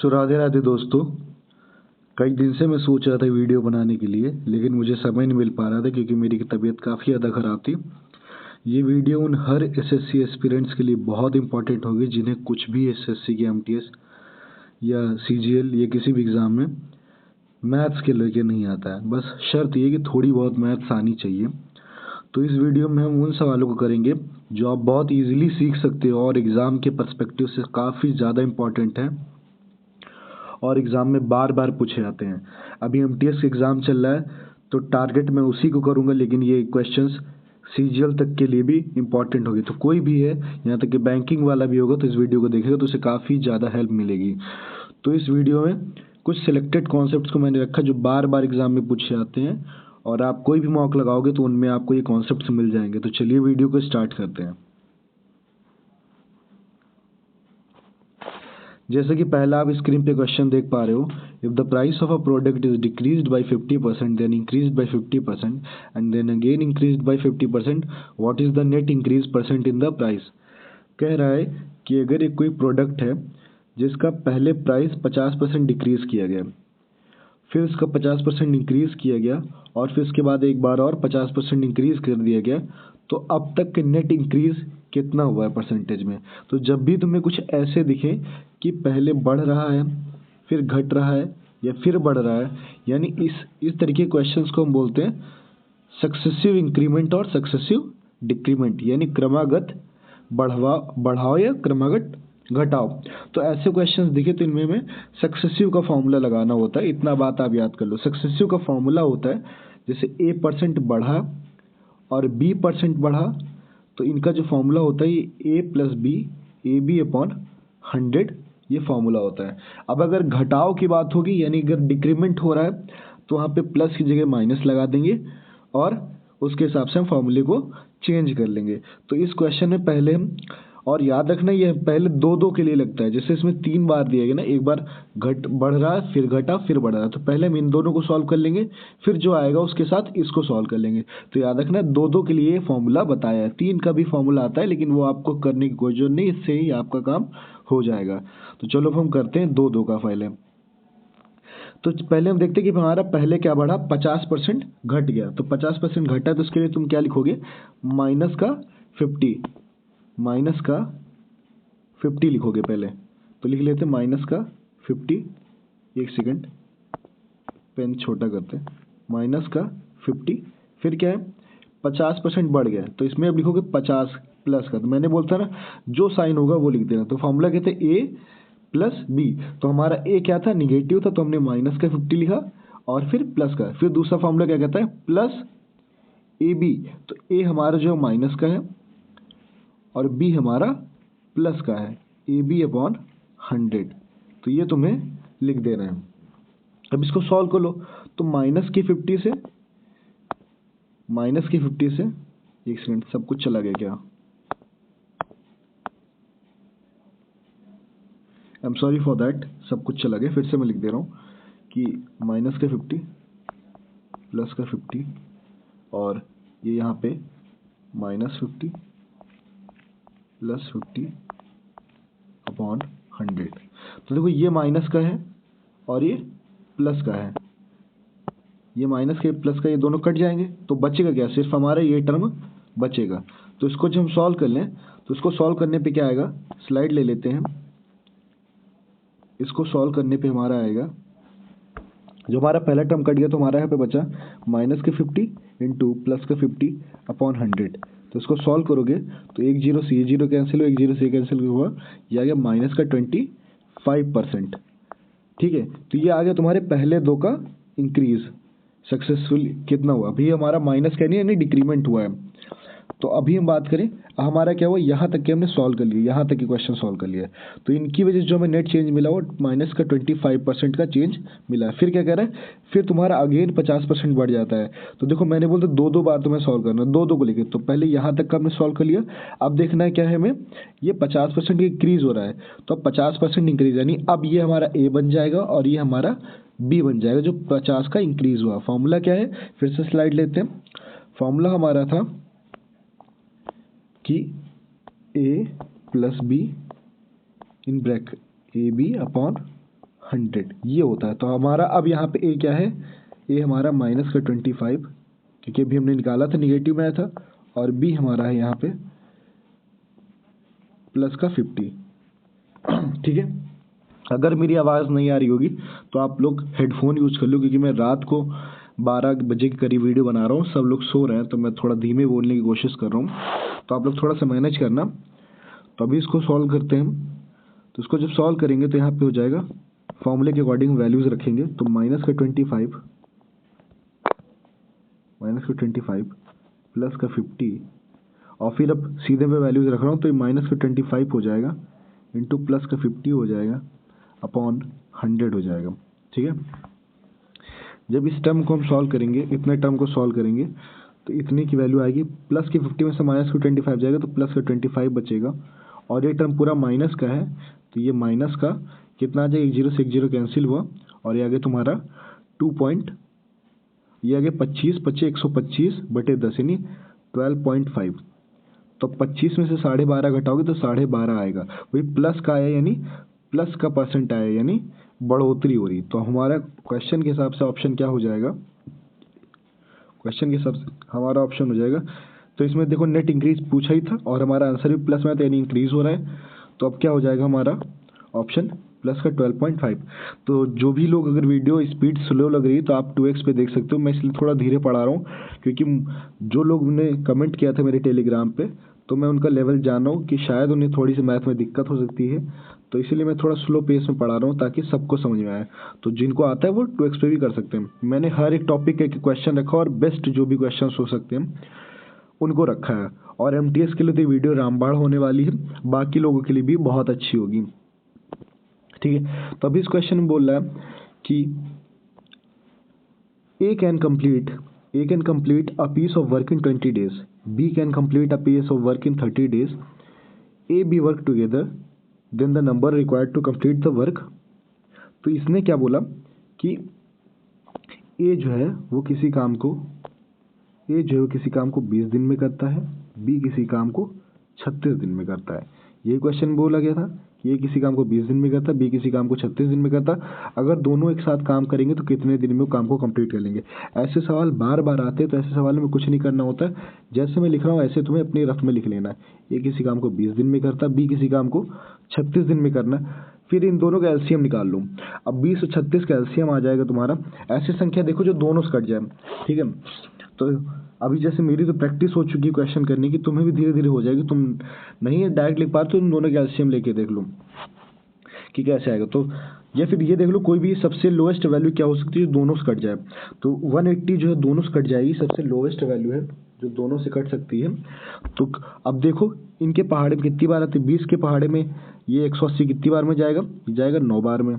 सो राधे राधे दोस्तों। कई दिन से मैं सोच रहा था वीडियो बनाने के लिए, लेकिन मुझे समय नहीं मिल पा रहा था क्योंकि मेरी तबीयत काफ़ी ज़्यादा ख़राब थी। ये वीडियो उन हर एसएससी एस्पिरेंट्स के लिए बहुत इंपॉर्टेंट होगी जिन्हें कुछ भी एसएससी की एमटीएस या सीजीएल या किसी भी एग्ज़ाम में मैथ्स के लेके नहीं आता है। बस शर्त ये कि थोड़ी बहुत मैथ्स आनी चाहिए। तो इस वीडियो में हम उन सवालों को करेंगे जो आप बहुत ईजिली सीख सकते हो और एग्ज़ाम के पर्सपेक्टिव से काफ़ी ज़्यादा इंपॉर्टेंट है और एग्ज़ाम में बार बार पूछे जाते हैं। अभी एमटीएस का एग्ज़ाम चल रहा है तो टारगेट मैं उसी को करूँगा, लेकिन ये क्वेश्चंस सीजीएल तक के लिए भी इम्पॉर्टेंट होगी। तो कोई भी है, यहाँ तक कि बैंकिंग वाला भी होगा तो इस वीडियो को देखेगा तो उसे काफ़ी ज़्यादा हेल्प मिलेगी। तो इस वीडियो में कुछ सिलेक्टेड कॉन्सेप्ट्स को मैंने रखा जो बार बार एग्ज़ाम में पूछे जाते हैं और आप कोई भी मॉक लगाओगे तो उनमें आपको ये कॉन्सेप्ट्स मिल जाएंगे। तो चलिए वीडियो को स्टार्ट करते हैं। जैसे कि पहला आप स्क्रीन पे क्वेश्चन देख पा रहे हो, if the price of a product is decreased by 50% then increased by 50% and then again increased by 50%, what is the net increase percent in the price. कह रहा है कि अगर एक कोई प्रोडक्ट है जिसका पहले प्राइस 50% डिक्रीज किया गया, फिर उसका 50% इंक्रीज किया गया और फिर उसके बाद एक बार और 50% इंक्रीज कर दिया गया, तो अब तक नेट इंक्रीज कितना हुआ है परसेंटेज में। तो जब भी तुम्हें कुछ ऐसे दिखे कि पहले बढ़ रहा है फिर घट रहा है या फिर बढ़ रहा है, यानी इस तरीके के क्वेश्चंस को हम बोलते हैं सक्सेसिव इंक्रीमेंट और सक्सेसिव डिक्रीमेंट, यानी क्रमागत बढ़ाओ या क्रमागत घटाओ। तो ऐसे क्वेश्चंस दिखे तो इनमें हमें सक्सेसिव का फॉर्मूला लगाना होता है। इतना बात आप याद कर लो। सक्सेसिव का फॉर्मूला होता है जैसे A% बढ़ा और B% बढ़ा, तो इनका जो फॉर्मूला होता है ये A+B AB अपॉन 100 ये फॉर्मूला होता है। अब अगर घटाव की बात होगी, यानी अगर डिक्रीमेंट हो रहा है तो वहाँ पे प्लस की जगह माइनस लगा देंगे और उसके हिसाब से हम फॉर्मूले को चेंज कर लेंगे। तो इस क्वेश्चन में पहले हम, और याद रखना ये पहले दो दो के लिए लगता है, जैसे इसमें 3 बार दिया गया ना, एक बार बढ़ रहा है फिर घटा फिर बढ़ रहा है, तो पहले हम इन दोनों को सॉल्व कर लेंगे, फिर जो आएगा उसके साथ इसको सॉल्व कर लेंगे। तो याद रखना दो दो के लिए फॉर्मूला बताया है। 3 का भी फॉर्मूला आता है लेकिन वो आपको करने की कोई जरूरत नहीं, इससे ही आपका काम हो जाएगा। तो चलो हम करते हैं दो दो का पहले। तो पहले हम देखते हैं कि हमारा पहले क्या बढ़ा, 50% घट गया। तो 50% घटा तो उसके लिए तुम क्या लिखोगे, माइनस का 50 लिखोगे पहले। तो लिख लेते माइनस का 50, एक सेकंड पेन छोटा करते हैं, माइनस का 50, फिर क्या है 50% बढ़ गया तो इसमें अब लिखोगे 50 प्लस का। तो मैंने बोलता ना जो साइन होगा वो लिख देना। तो फॉर्मूला कहते हैं A+B। तो हमारा A क्या था, निगेटिव था, तो हमने माइनस का 50 लिखा और फिर प्लस का। फिर दूसरा फॉर्मूला क्या कहता है, प्लस AB। तो A हमारा जो माइनस का है और B हमारा प्लस का है, AB अपॉन 100। तो ये तुम्हें लिख देना है। अब इसको सॉल्व कर लो। तो माइनस की 50 से एक सेकंड, सब कुछ चला गया क्या, I am sorry for that, सब कुछ चला गया। फिर से मैं लिख दे रहा हूँ कि माइनस का 50 प्लस का 50 और ये यहाँ पे -50 प्लस 50 अपॉन 100। तो देखो ये माइनस का है और ये प्लस का है, ये माइनस के प्लस का ये दोनों कट जाएंगे तो बचेगा क्या, सिर्फ हमारा ये टर्म बचेगा। तो इसको जब हम सॉल्व कर लें तो इसको सॉल्व करने पे क्या आएगा, स्लाइड ले लेते हैं। इसको सॉल्व करने पे हमारा आएगा, जो हमारा पहला टर्म कट गया तो हमारा यहाँ पे बचा माइनस के 50 इंटू प्लस का 50 अपॉन 100। तो इसको सॉल्व करोगे तो एक जीरो से ये जीरो कैंसिल हुआ, एक जीरो से ये कैंसिल हुआ, ये आ गया माइनस का 25%। ठीक है, तो ये आ गया तुम्हारे पहले दो का इंक्रीज सक्सेसफुल कितना हुआ। अभी हमारा माइनस का नहीं यानी डिक्रीमेंट हुआ है। तो अभी हम बात करें हमारा क्या हुआ, यहाँ तक के हमने सॉल्व कर लिया, यहाँ तक के क्वेश्चन सॉल्व कर लिया। तो इनकी वजह से जो हमें नेट चेंज मिला वो माइनस का 25% का चेंज मिला। फिर क्या कह रहा है, फिर तुम्हारा अगेन 50% बढ़ जाता है। तो देखो मैंने बोलता दो दो बार तुम्हें सॉल्व करना, दो दो को लेकर। तो पहले यहाँ तक का हमने सॉल्व कर लिया। अब देखना है क्या है, हमें ये 50% इंक्रीज हो रहा है तो अब 50% इंक्रीज, यानी अब ये हमारा A बन जाएगा और ये हमारा B बन जाएगा जो 50 का इंक्रीज हुआ। फॉर्मूला क्या है, फिर से स्लाइड लेते हैं। फॉर्मूला हमारा था कि A+B in bracket AB upon 100 ये होता है। तो हमारा अब यहाँ पे ए क्या है, ए हमारा माइनस का 25 क्योंकि अभी हमने निकाला था निगेटिव में आया था, और बी हमारा है यहाँ पे प्लस का 50। ठीक है, अगर मेरी आवाज़ नहीं आ रही होगी तो आप लोग हेडफोन यूज़ कर लो, क्योंकि मैं रात को 12 बजे के करीब वीडियो बना रहा हूँ, सब लोग सो रहे हैं, तो मैं थोड़ा धीमे बोलने की कोशिश कर रहा हूँ, तो आप लोग थोड़ा सा मैनेज करना। तो अभी इसको सॉल्व करते हैं। तो इसको जब सॉल्व करेंगे तो यहाँ पे हो जाएगा, फॉर्मूले के अकॉर्डिंग वैल्यूज़ रखेंगे, तो माइनस का 25 प्लस का 50, और फिर अब सीधे में वैल्यूज़ रख रहा हूँ, तो ये माइनस का 25 हो जाएगा इंटू प्लस का 50 हो जाएगा अपॉन 100 हो जाएगा। ठीक है, जब इस टर्म को हम सॉल्व करेंगे, इतने टर्म को सॉल्व करेंगे, तो इतने की वैल्यू आएगी, प्लस की 50 में से माइनस का 25 जाएगा, तो प्लस का 25 बचेगा, और ये टर्म पूरा माइनस का है, तो ये माइनस का कितना आ जाएगा, 1 0 से 1 0 कैंसिल हुआ, और ये आगे तुम्हारा 2 पॉइंट, ये आगे 25 25 125 बटे 10 यानी 12.5। तो 25 में से 12.5 घटाओगे तो 12.5 आएगा, वही प्लस का आया, यानी प्लस का परसेंट आया, यानी बढ़ोतरी हो रही। तो हमारा क्वेश्चन के हिसाब से ऑप्शन क्या हो जाएगा, क्वेश्चन के हिसाब से हमारा ऑप्शन हो जाएगा, तो इसमें देखो नेट इंक्रीज पूछा ही था और हमारा आंसर भी प्लस में था, यानी इंक्रीज हो रहा है। तो अब क्या हो जाएगा हमारा ऑप्शन प्लस का 12.5। तो जो भी लोग अगर वीडियो स्पीड स्लो लग रही है तो आप 2x पे देख सकते हो, मैं इसलिए थोड़ा धीरे पढ़ा रहा हूँ, क्योंकि जो लोग ने कमेंट किया था मेरे टेलीग्राम पे, तो मैं उनका लेवल जान रहा हूँ कि शायद उन्हें थोड़ी सी मैथ में दिक्कत हो सकती है, तो इसीलिए मैं थोड़ा स्लो पेस में पढ़ा रहा हूँ ताकि सबको समझ में आए। तो जिनको आता है वो 2x पे भी कर सकते हैं। मैंने हर एक टॉपिक का एक क्वेश्चन रखा और बेस्ट जो भी क्वेश्चन हो सकते हैं उनको रखा है, और MTS के लिए तो वीडियो रामबाण होने वाली है, बाकी लोगों के लिए भी बहुत अच्छी होगी। ठीक है, तो अभी इस क्वेश्चन में बोल रहा है कि A can complete a piece of work in 20 days, B can complete a piece of work in 30 days, A B work together, then the number required to complete the work। तो इसने क्या बोला कि A जो है वो किसी काम को 20 दिन में करता है, B किसी काम को 36 दिन में करता है। ये क्वेश्चन बोला गया था कि ये किसी काम को 20 दिन में करता है, बी किसी काम को 36 दिन में करता है, अगर दोनों एक साथ काम करेंगे तो कितने दिन में वो काम को कंप्लीट कर लेंगे। ऐसे सवाल बार बार आते हैं, तो ऐसे सवाल में कुछ नहीं करना होता है, जैसे मैं लिख रहा हूँ ऐसे तुम्हें अपनी रफ में लिख लेना है। ये किसी काम को 20 दिन में करता है, बी किसी काम को 36 दिन में करना है, फिर इन दोनों का एलसीएम निकाल लो। अब 20 और 36 का एलसीएम आ जाएगा तुम्हारा, ऐसी संख्या देखो जो दोनों से कट जाए। ठीक है, तो अभी जैसे मेरी तो प्रैक्टिस हो चुकी है क्वेश्चन करने की, तुम्हें भी धीरे धीरे हो जाएगी, तुम नहीं डायरेक्ट लिख पाते तो तुम दोनों का एलसीएम लेके देख लो कि कैसे आएगा। तो या फिर ये देख लो कोई भी सबसे लोएस्ट वैल्यू क्या हो सकती है जो दोनों से कट जाए। तो 180 जो है दोनों से कट जाएगी, सबसे लोएस्ट वैल्यू है जो दोनों से कट सकती है। तो अब देखो इनके पहाड़े में कितनी बार आती है, 20 के पहाड़े में ये 180 कितनी बार में जाएगा, 9 बार में।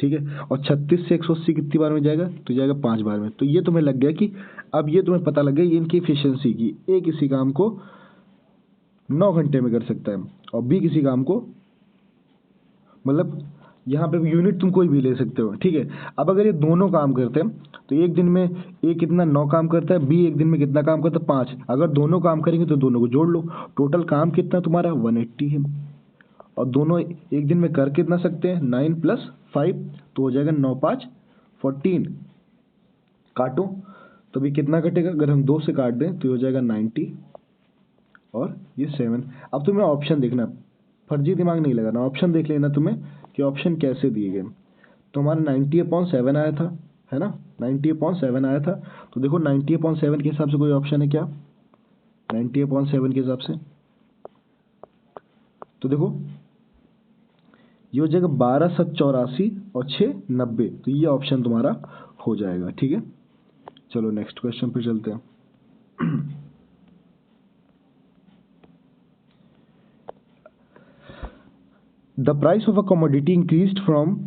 ठीक है, और 36 से 180 कितनी बार में जाएगा, तो जाएगा 5 बार में। तो ये तुम्हें लग गया कि अब ये तुम्हें पता लग गया इनकी एफिशिएंसी की, ए किसी काम को 9 घंटे में कर सकता है और बी किसी काम को, मतलब यहाँ पे यूनिट तुम कोई भी ले सकते हो। ठीक है, अब अगर ये दोनों काम करते हैं तो एक दिन में ए कितना 9 काम करता है, बी एक दिन में कितना काम करता है 5। अगर दोनों काम करेंगे तो दोनों को जोड़ लो, टोटल काम कितना तुम्हारा 180 है, और दोनों एक दिन में कर कितना सकते हैं 9 + 5, तो हो जाएगा 9 5 14। काटो तो भी कितना कटेगा, अगर हम 2 से काट दें तो हो जाएगा 90 और ये 7। अब तुम्हें ऑप्शन देखना, फर्जी दिमाग नहीं लगाना, ऑप्शन देख लेना तुम्हें कि ऑप्शन कैसे दिए गए। तो हमारा 90/7 आया था, है ना, 90/7 आया था। तो देखो 90/7 के हिसाब से कोई ऑप्शन है क्या, 90/7 के हिसाब से तो देखो ये हो जाएगा 12 7 84 और 6 90। तो ये ऑप्शन तुम्हारा हो जाएगा। ठीक है, चलो नेक्स्ट क्वेश्चन पे चलते हैं। The price of a commodity increased from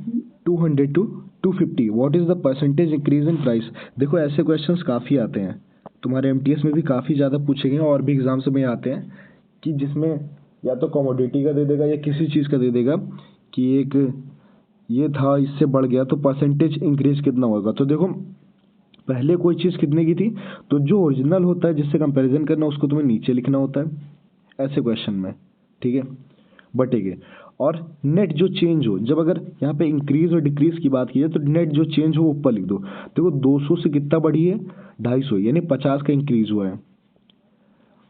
200 to 250. What is the percentage increase in price? देखो ऐसे क्वेश्चंस काफ़ी आते हैं, तुम्हारे MTS में भी काफ़ी ज़्यादा पूछे गए और भी एग्जाम्स में आते हैं कि जिसमें या तो कमोडिटी का दे देगा या किसी चीज़ का दे देगा कि एक ये था इससे बढ़ गया तो परसेंटेज इंक्रीज कितना होगा। तो देखो पहले कोई चीज़ कितने की थी, तो जो ओरिजिनल होता है जिससे कंपैरिजन करना उसको तुम्हें नीचे लिखना होता है ऐसे क्वेश्चन में। ठीक है, बटेगे, और नेट जो चेंज हो, जब अगर यहाँ पे इंक्रीज और डिक्रीज की बात की जाए तो नेट जो चेंज हो वो ऊपर लिख दो। देखो 200 से कितना बढ़ी है, 250, यानी 50 का इंक्रीज हुआ है।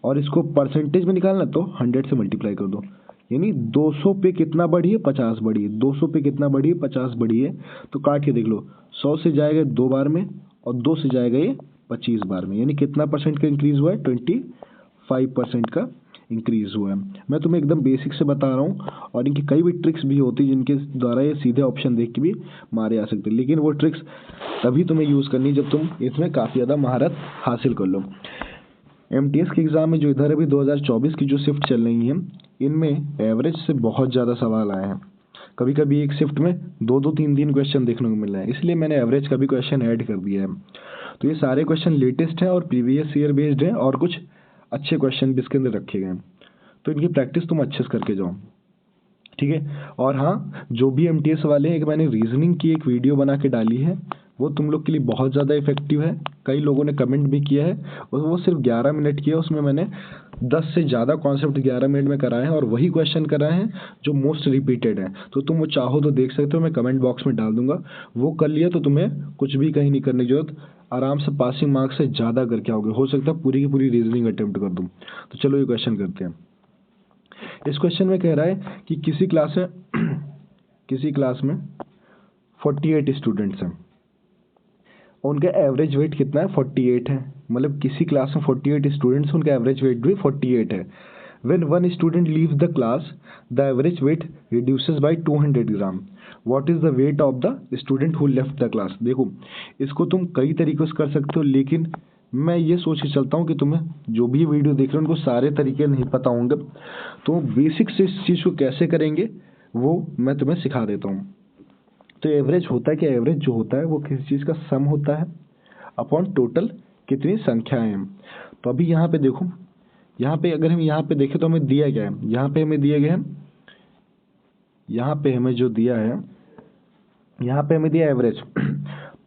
और इसको परसेंटेज में निकालना तो 100 से मल्टीप्लाई कर दो, यानी 200 पे कितना बढ़ी है, 50 बढ़ी है। 200 पे कितना बढ़ी है, 50 बढ़ी है। तो काट के देख लो, 100 से जाएगा 2 बार में और 2 से जाएगा ये 25 बार में, यानी कितना परसेंट का इंक्रीज हुआ है, 25% का इंक्रीज हुआ है। मैं तुम्हें एकदम बेसिक से बता रहा हूँ, और इनकी कई भी ट्रिक्स भी होती है जिनके द्वारा ये सीधे ऑप्शन देख के भी मारे आ सकते हैं, लेकिन वो ट्रिक्स तभी तुम्हें यूज़ करनी जब तुम इसमें काफ़ी ज़्यादा महारत हासिल कर लो। एमटीएस के एग्ज़ाम में जो इधर अभी 2024 की जो शिफ्ट चल रही है, इनमें एवरेज से बहुत ज़्यादा सवाल आए हैं। कभी कभी एक शिफ्ट में 2-3 क्वेश्चन देखने को मिल रहा है, इसलिए मैंने एवरेज का भी क्वेश्चन ऐड कर दिया है। तो ये सारे क्वेश्चन लेटेस्ट हैं और प्रीवियस ईयर बेस्ड हैं, और कुछ अच्छे क्वेश्चन भी इसके अंदर रखे गए हैं। तो इनकी प्रैक्टिस तुम अच्छे से करके जाओ, ठीक है। और हाँ, जो भी एमटीएस वाले हैं, एक मैंने रीजनिंग की एक वीडियो बना के डाली है, वो तुम लोग के लिए बहुत ज़्यादा इफेक्टिव है। कई लोगों ने कमेंट भी किया है, और वो सिर्फ 11 मिनट की है। उसमें मैंने 10 से ज़्यादा कॉन्सेप्ट 11 मिनट में कराए हैं, और वही क्वेश्चन कराए हैं जो मोस्ट रिपीटेड हैं। तो तुम वो चाहो तो देख सकते हो, मैं कमेंट बॉक्स में डाल दूंगा। वो कर लिया तो तुम्हें कुछ भी कहीं नहीं करने की जरूरत, आराम से पासिंग मार्क्स से ज़्यादा करके आओगे। हो सकता है पूरी की पूरी रीजनिंग अटेम्प्ट कर दूँ। तो चलो ये क्वेश्चन करते हैं। इस क्वेश्चन में कह रहा है कि किसी क्लास में 48 स्टूडेंट्स हैं, उनका एवरेज वेट कितना है, 48 है। मतलब किसी क्लास में 48 स्टूडेंट्स, उनका एवरेज वेट भी 48 है। When one student leaves the class, the average weight reduces by 200 gram. What is the weight of the student who left the class? देखो, इसको तुम कई तरीकों से कर सकते हो, लेकिन मैं ये सोच के चलता हूँ कि तुम्हें जो भी वीडियो देख रहे हो उनको सारे तरीके नहीं पता होंगे, तो बेसिक से इस चीज़ को कैसे करेंगे वो मैं तुम्हें सिखा देता हूँ। तो एवरेज होता है कि एवरेज जो होता है वो किसी चीज़ का सम होता है अपॉन टोटल कितनी संख्याएं हैं। तो अभी यहाँ पे देखो, यहाँ पे अगर हम यहाँ पे देखें तो हमें दिया गया है, यहाँ पे हमें दिया गया है, यहाँ पे हमें जो दिया है, यहाँ पे हमें दिया एवरेज।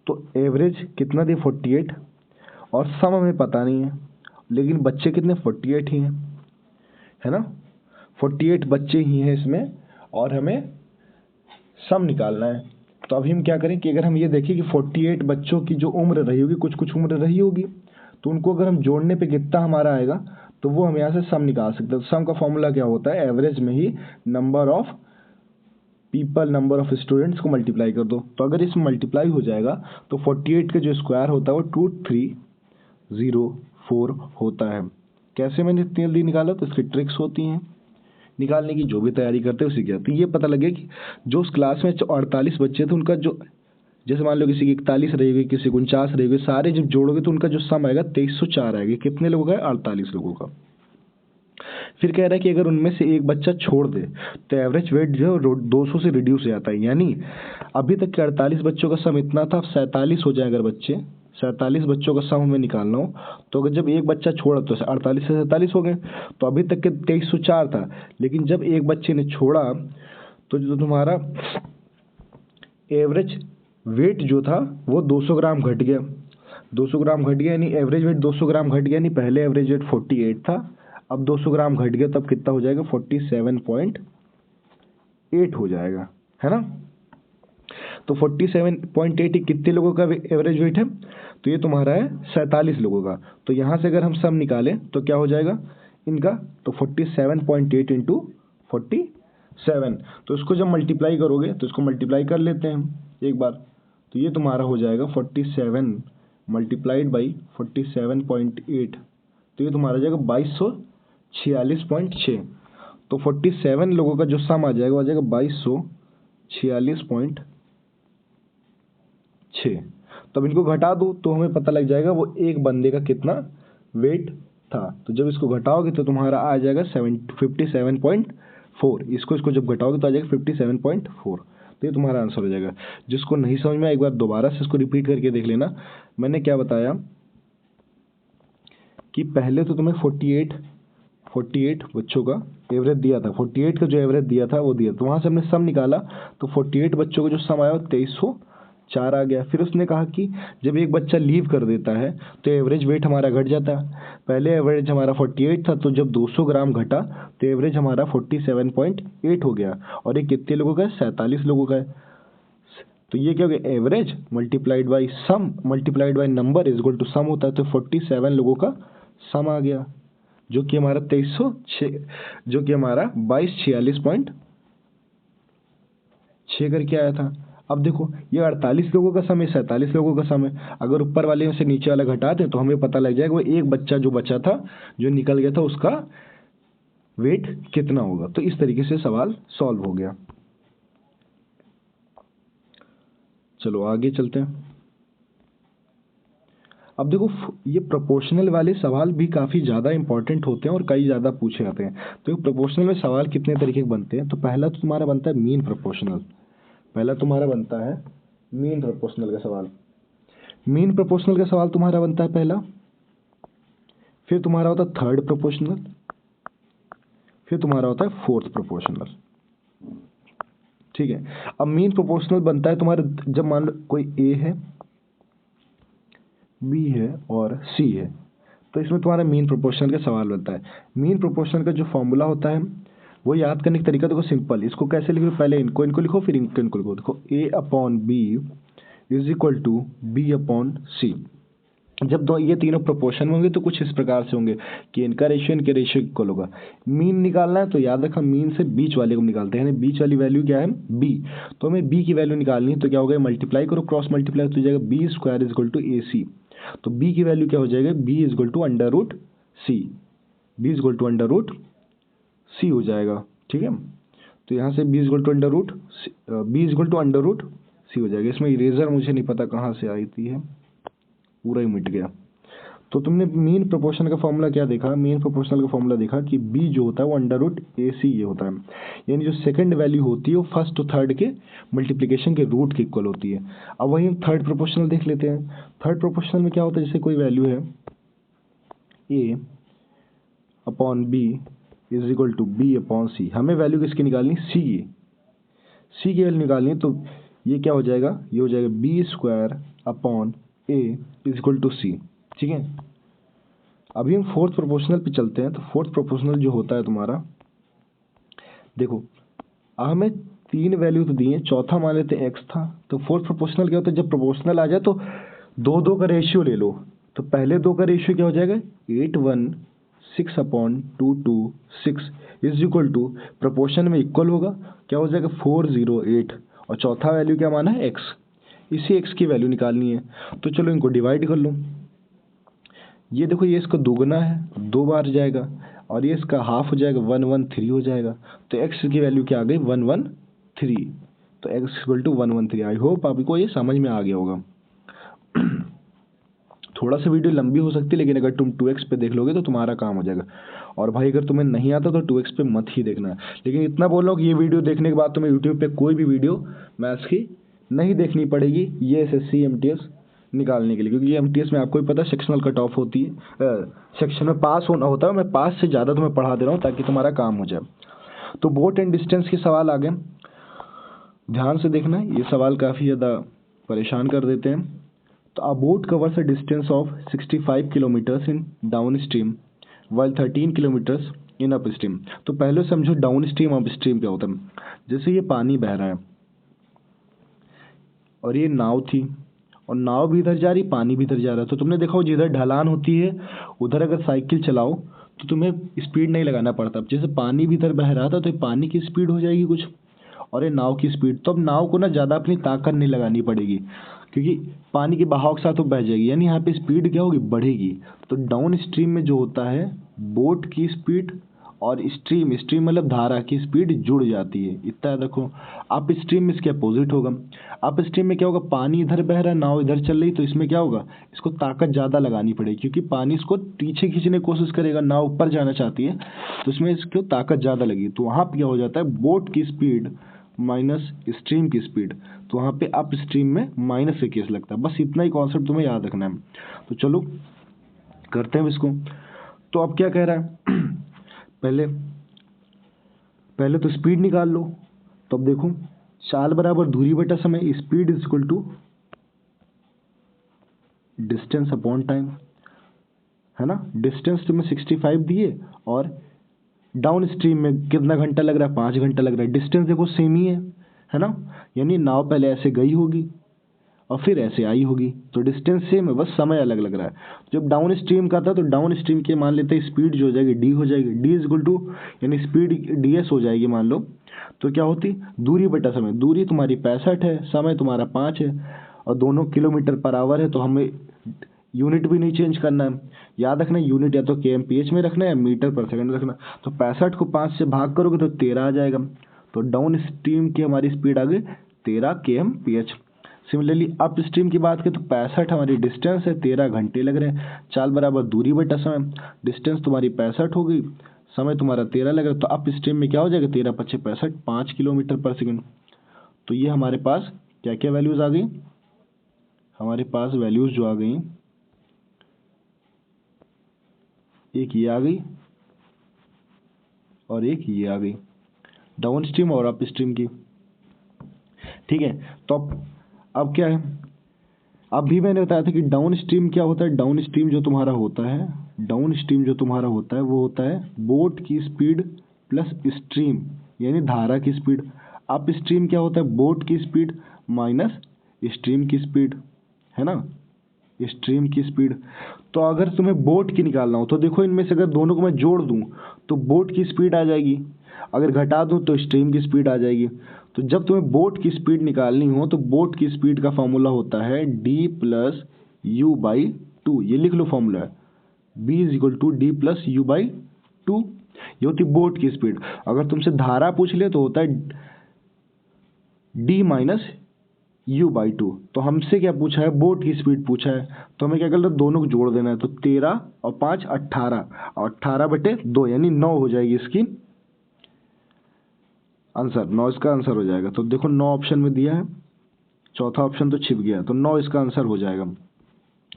तो एवरेज कितना दिया, 48, और सम हमें पता नहीं है, लेकिन बच्चे कितने, 48 ही हैं, है ना। 48 बच्चे ही हैं इसमें, और हमें सम निकालना है। तो अभी हम क्या करें कि अगर हम ये देखें कि 48 बच्चों की जो उम्र रही होगी, कुछ कुछ उम्र रही होगी, तो उनको अगर हम जोड़ने पे कितना हमारा आएगा, तो वो हम यहाँ से सम निकाल सकते हैं। तो सम का फॉर्मूला क्या होता है, एवरेज में ही number of people, number of students को मल्टीप्लाई कर दो। तो अगर इसमें मल्टीप्लाई हो जाएगा तो 48 का जो स्क्वायर होता है वो 2304 होता है। कैसे मैंने इतनी जल्दी निकाला, तो इसकी ट्रिक्स होती हैं निकालने की, जो भी तैयारी करते हैं उसी की। तो ये पता लगे कि जो उस क्लास में 48 बच्चे थे, उनका जो, जैसे मान लो किसी की 41 रहेगी, किसी को 49 रहेगी, सारे जब जोड़ोगे तो उनका जो सम आएगा 2304 आएगा। कितने लोगों का, 48 लोगों का। फिर कह रहा है कि अगर उनमें से एक बच्चा छोड़ दे तो एवरेज वेट जो है 200 से रिड्यूस हो जाता है। यानी अभी तक के 48 बच्चों का सम इतना था, 47 हो जाए। अगर बच्चे 47 बच्चों का सम हमें निकालना हो, तो अगर जब एक बच्चा छोड़ा तो 48 से 47 हो गए। तो अभी तक के 2304 था, लेकिन जब एक बच्चे ने छोड़ा तो जो तुम्हारा एवरेज वेट जो था वो 200 ग्राम घट गया। 200 ग्राम घट गया, यानी एवरेज वेट 200 ग्राम घट गया। यानी पहले एवरेज वेट 48 था, अब 200 ग्राम घट गया, तब कितना हो जाएगा, 47.8 हो जाएगा, है ना। तो 47.8 कितने लोगों का एवरेज वेट है, तो ये तुम्हारा है 47 लोगों का। तो यहाँ से अगर हम सम निकालें तो क्या हो जाएगा इनका, तो 47.8 इंटू 47। तो इसको जब मल्टीप्लाई करोगे, तो इसको मल्टीप्लाई कर लेते हैं हम एक बार, तो ये तुम्हारा हो जाएगा 47 मल्टीप्लाइड बाई 47.8, तो ये तुम्हारा जाएगा 2246.6। तो 47 लोगों का जो सम आ जाएगा वो आ जाएगा 2246। तब इनको घटा दो तो हमें पता लग जाएगा वो एक बंदे का कितना वेट था। तो जब इसको घटाओगे तो तुम्हारा आ जाएगा 57.4। इसको जब घटाओगे तो आ जाएगा 57.4। तो ये तुम्हारा आंसर हो जाएगा। जिसको नहीं समझ में एक बार दोबारा से इसको रिपीट करके देख लेना। मैंने क्या बताया कि पहले तो तुम्हें 48 बच्चों का एवरेज दिया था, 48 का जो एवरेज दिया था वो दिया, तो वहाँ से हमने सम निकाला, तो 48 बच्चों का जो सम आया वो 2304 4 आ गया। फिर उसने कहा कि जब एक बच्चा लीव कर देता है तो एवरेज वेट हमारा घट जाता है। पहले एवरेज हमारा 48 था, तो जब 200 ग्राम घटा तो एवरेज हमारा 47.8 हो गया। और ये कितने लोगों का है? 47 लोगों का है। तो ये क्या हो गया? Average multiplied by sum multiplied by number is equal to sum होता है। तो 47 लोगों का सम आ गया, जो कि हमारा 2306, जो कि हमारा 2246.6 करके आया था। अब देखो, ये 48 लोगों का सम है, 47 लोगों का सम है। अगर ऊपर वाले में से नीचे वाला घटा दें तो हमें पता लग जाएगा वो एक बच्चा जो बचा था, जो निकल गया था, उसका वेट कितना होगा। तो इस तरीके से सवाल सॉल्व हो गया। चलो आगे चलते हैं। अब देखो, ये प्रोपोर्शनल वाले सवाल भी काफ़ी ज़्यादा इंपॉर्टेंट होते हैं और कई ज़्यादा पूछे जाते हैं। तो प्रोपोर्शनल में सवाल कितने तरीके के बनते हैं? तो पहला तो तुम्हारा बनता है मीन प्रोपोर्शनल। पहला तुम्हारा बनता है मीन प्रोपोर्शनल का सवाल। मीन प्रोपोर्शनल का सवाल तुम्हारा बनता है पहला। फिर तुम्हारा होता है थर्ड प्रोपोर्शनल। फिर तुम्हारा होता है फोर्थ प्रोपोर्शनल। ठीक है। अब मीन प्रोपोर्शनल बनता है तुम्हारे, जब मान लो कोई ए है, बी है और सी है, तो इसमें तुम्हारा मीन प्रोपोर्शनल का सवाल बनता है। मीन प्रोपोर्शनल का जो फॉर्मूला होता है वो याद करने का तरीका देखो सिंपल। इसको कैसे लिखो? पहले इनको इनको लिखो, फिर इनको लिखो। देखो, A upon B is equal to B upon C. जब दो ये तीनों प्रोपोर्शन में होंगे तो कुछ इस प्रकार से होंगे कि इनका रेशियो इनके रेशियो इक्वल होगा। मीन निकालना है तो याद रखा, मीन से बीच वाले को निकालते हैं। बीच वाली वैल्यू क्या है? बी। तो हमें बी की वैल्यू निकालनी है, तो क्या होगा? मल्टीप्लाई करो, क्रॉस मल्टीप्लाई, तो जाएगा B square is equal to A C. तो बी की वैल्यू क्या हो जाएगा? B is equal to under root C. B is equal to under root C हो जाएगा। ठीक है। तो यहाँ से B is equal to under root B is equal to under root C हो जाएगा। इसमें इरेजर मुझे नहीं पता कहाँ से आई थी, है पूरा ही मिट गया। तो तुमने मीन प्रोपोर्शन का फॉर्मूला क्या देखा? मीन प्रोपोर्शनल का फॉर्मूला देखा कि बी जो होता है वो अंडर रूट ए सी ये होता है। यानी जो सेकंड वैल्यू होती है वो फर्स्ट और थर्ड के मल्टीप्लिकेशन के रूट के इक्वल होती है। अब वही हम थर्ड प्रोपोर्शनल देख लेते हैं। थर्ड प्रोपोर्शनल में क्या होता है? जैसे कोई वैल्यू है A upon B is equal to B upon C. हमें वैल्यू किसकी निकालनी? सी की। सी की वैल्यू निकालनी है, तो ये क्या हो जाएगा? ये हो जाएगा B square upon A is equal to C. ठीक है। अभी हम फोर्थ प्रोपोर्शनल पे चलते हैं। तो फोर्थ प्रोपोर्शनल जो होता है तुम्हारा, देखो हमें तीन वैल्यू तो दी है, चौथा मान लेते एक्स था। तो फोर्थ प्रोपोर्शनल क्या होता है? जब प्रोपोर्शनल आ जाए तो दो दो का रेशियो ले लो। तो पहले दो का रेशियो क्या हो जाएगा? 8:1 6/2 इज इक्वल टू, प्रोपोर्शन में इक्वल होगा, क्या हो जाएगा? 408। और चौथा वैल्यू क्या माना है? एक्स। इसी एक्स की वैल्यू निकालनी है। तो चलो इनको डिवाइड कर लो। ये देखो, ये इसका दोगुना है, 2 बार जाएगा, और ये इसका हाफ हो जाएगा, 113 हो जाएगा। तो एक्स की वैल्यू क्या आ गई? 113। तो X equal to 113। I hope आपको ये समझ में आ गया होगा। थोड़ा सा वीडियो लंबी हो सकती है, लेकिन अगर तुम 2x पे देख लोगे तो तुम्हारा काम हो जाएगा। और भाई अगर तुम्हें नहीं आता तो 2x पे मत ही देखना। लेकिन इतना बोल रहा हूँ कि ये वीडियो देखने के बाद तुम्हें यूट्यूब पे कोई भी वीडियो मैथ्स की नहीं देखनी पड़ेगी, ये SSC MTS निकालने के लिए। क्योंकि ये MTS में आपको भी पता है सेक्शनल कट ऑफ होती है, सेक्शन में पास होना होता है। मैं पास से ज़्यादा तुम्हें पढ़ा दे रहा हूँ ताकि तुम्हारा काम हो जाए। तो बोट एंड डिस्टेंस के सवाल आ गए, ध्यान से देखना। ये सवाल काफ़ी ज़्यादा परेशान कर देते हैं। तो a boat covers a distance of 65 kilometers in downstream while 13 kilometers in upstream। तो पहले समझो डाउन स्ट्रीम अप स्ट्रीम क्या होता है। जैसे ये पानी बह रहा है और ये नाव थी, और नाव भी इधर जा रही, पानी भी इधर जा रहा है। तो तुमने देखा हो जिधर ढलान होती है उधर अगर साइकिल चलाओ तो तुम्हें स्पीड नहीं लगाना पड़ता। जैसे पानी भी इधर बह रहा था तो ये पानी की स्पीड हो जाएगी कुछ, और ये नाव की स्पीड। तो अब नाव को ना ज़्यादा अपनी ताकत नहीं लगानी पड़ेगी, क्योंकि पानी के बहाव के साथ वो बह जाएगी। यानी यहाँ पे स्पीड क्या होगी? बढ़ेगी। तो डाउन स्ट्रीम में जो होता है, बोट की स्पीड और स्ट्रीम, स्ट्रीम मतलब धारा की स्पीड जुड़ जाती है। इतना याद रखो। अप स्ट्रीम में इसके अपोजिट होगा। अप स्ट्रीम में क्या होगा? पानी इधर बह रहा है, नाव इधर चल रही, तो इसमें क्या होगा? इसको ताकत ज़्यादा लगानी पड़ेगी, क्योंकि पानी इसको पीछे खींचने की कोशिश करेगा, नाव ऊपर जाना चाहती है, तो इसमें इसको ताकत ज़्यादा लगेगी। तो वहाँ पर क्या हो जाता है? बोट की स्पीड माइनस स्ट्रीम की स्पीड, तो वहाँ पे अप स्ट्रीम में माइनस से केस लगता है। बस इतना ही कॉन्सेप्ट तुम्हें याद रखना है। तो चलो करते हैं इसको। तो अब क्या कह रहा है? पहले तो स्पीड निकाल लो। तो अब देखो, चाल बराबर दूरी बटा समय, speed is equal to distance upon time, है ना। डिस्टेंस तुम्हें 65 दिए और डाउन स्ट्रीम में कितना घंटा लग रहा है, 5 घंटा लग रहा है। डिस्टेंस देखो सेम ही है ना, यानी नाव पहले ऐसे गई होगी और फिर ऐसे आई होगी, तो डिस्टेंस सेम है, बस समय अलग लग रहा है। जब डाउन स्ट्रीम का था तो डाउन स्ट्रीम के मान लेते हैं स्पीड जो हो जाएगी डी हो जाएगी, डी इज इक्वल टू यानी स्पीड डी एस हो जाएगी मान लो, तो क्या होती दूरी बटा समय। दूरी तुम्हारी 65 है, समय तुम्हारा 5 है और दोनों किलोमीटर पर आवर है, तो हमें यूनिट भी नहीं चेंज करना है। याद रखना यूनिट या तो kmph में रखना है या मीटर पर सेकंड में रखना। तो 65 को 5 से भाग करोगे तो 13 आ जाएगा। तो डाउन स्ट्रीम की हमारी स्पीड आ गई 13 kmph। सिमिलरली अप स्ट्रीम की बात करें तो 65 हमारी डिस्टेंस है, 13 घंटे लग रहे हैं। चाल बराबर दूरी बटा समय, डिस्टेंस तुम्हारी 65 हो गई, समय तुम्हारा 13 लग रहा है, तो अप स्ट्रीम में क्या हो जाएगा 13 पच्चीस 65, 5 किलोमीटर पर सेकंड। तो ये हमारे पास क्या क्या वैल्यूज आ गई, हमारे पास वैल्यूज जो आ गई, एक ये आ गई और एक ये आ गई, डाउन स्ट्रीम और अप स्ट्रीम की। ठीक है, तो अब क्या है, अब भी मैंने बताया था कि डाउन स्ट्रीम क्या होता है। डाउन स्ट्रीम जो तुम्हारा होता है, डाउन स्ट्रीम जो तुम्हारा होता है वो होता है बोट की स्पीड प्लस स्ट्रीम यानी धारा की स्पीड। अप स्ट्रीम क्या होता है, बोट की स्पीड माइनस स्ट्रीम की स्पीड, है ना, स्ट्रीम की स्पीड। तो अगर तुम्हें बोट की निकालना हो तो देखो इनमें से अगर दोनों को मैं जोड़ दूं तो बोट की स्पीड आ जाएगी, अगर घटा दूं तो स्ट्रीम की स्पीड आ जाएगी। तो जब तुम्हें बोट की स्पीड निकालनी हो तो बोट की स्पीड का फॉर्मूला होता है D plus U by two. ये लिख लो formula, B is equal to D plus U by two. ये होती बोट की स्पीड। अगर तुमसे धारा पूछ ले तो होता है D minus you by to. तो हमसे क्या पूछा है, बोट की स्पीड पूछा है, तो हमें क्या करना है, दोनों को जोड़ देना है। तो 13 और 5 18 और 18/2 यानी 9 हो जाएगी इसकी आंसर, 9 इसका आंसर हो जाएगा। तो देखो 9 ऑप्शन में दिया है, चौथा ऑप्शन तो छिप गया, तो 9 इसका आंसर हो जाएगा।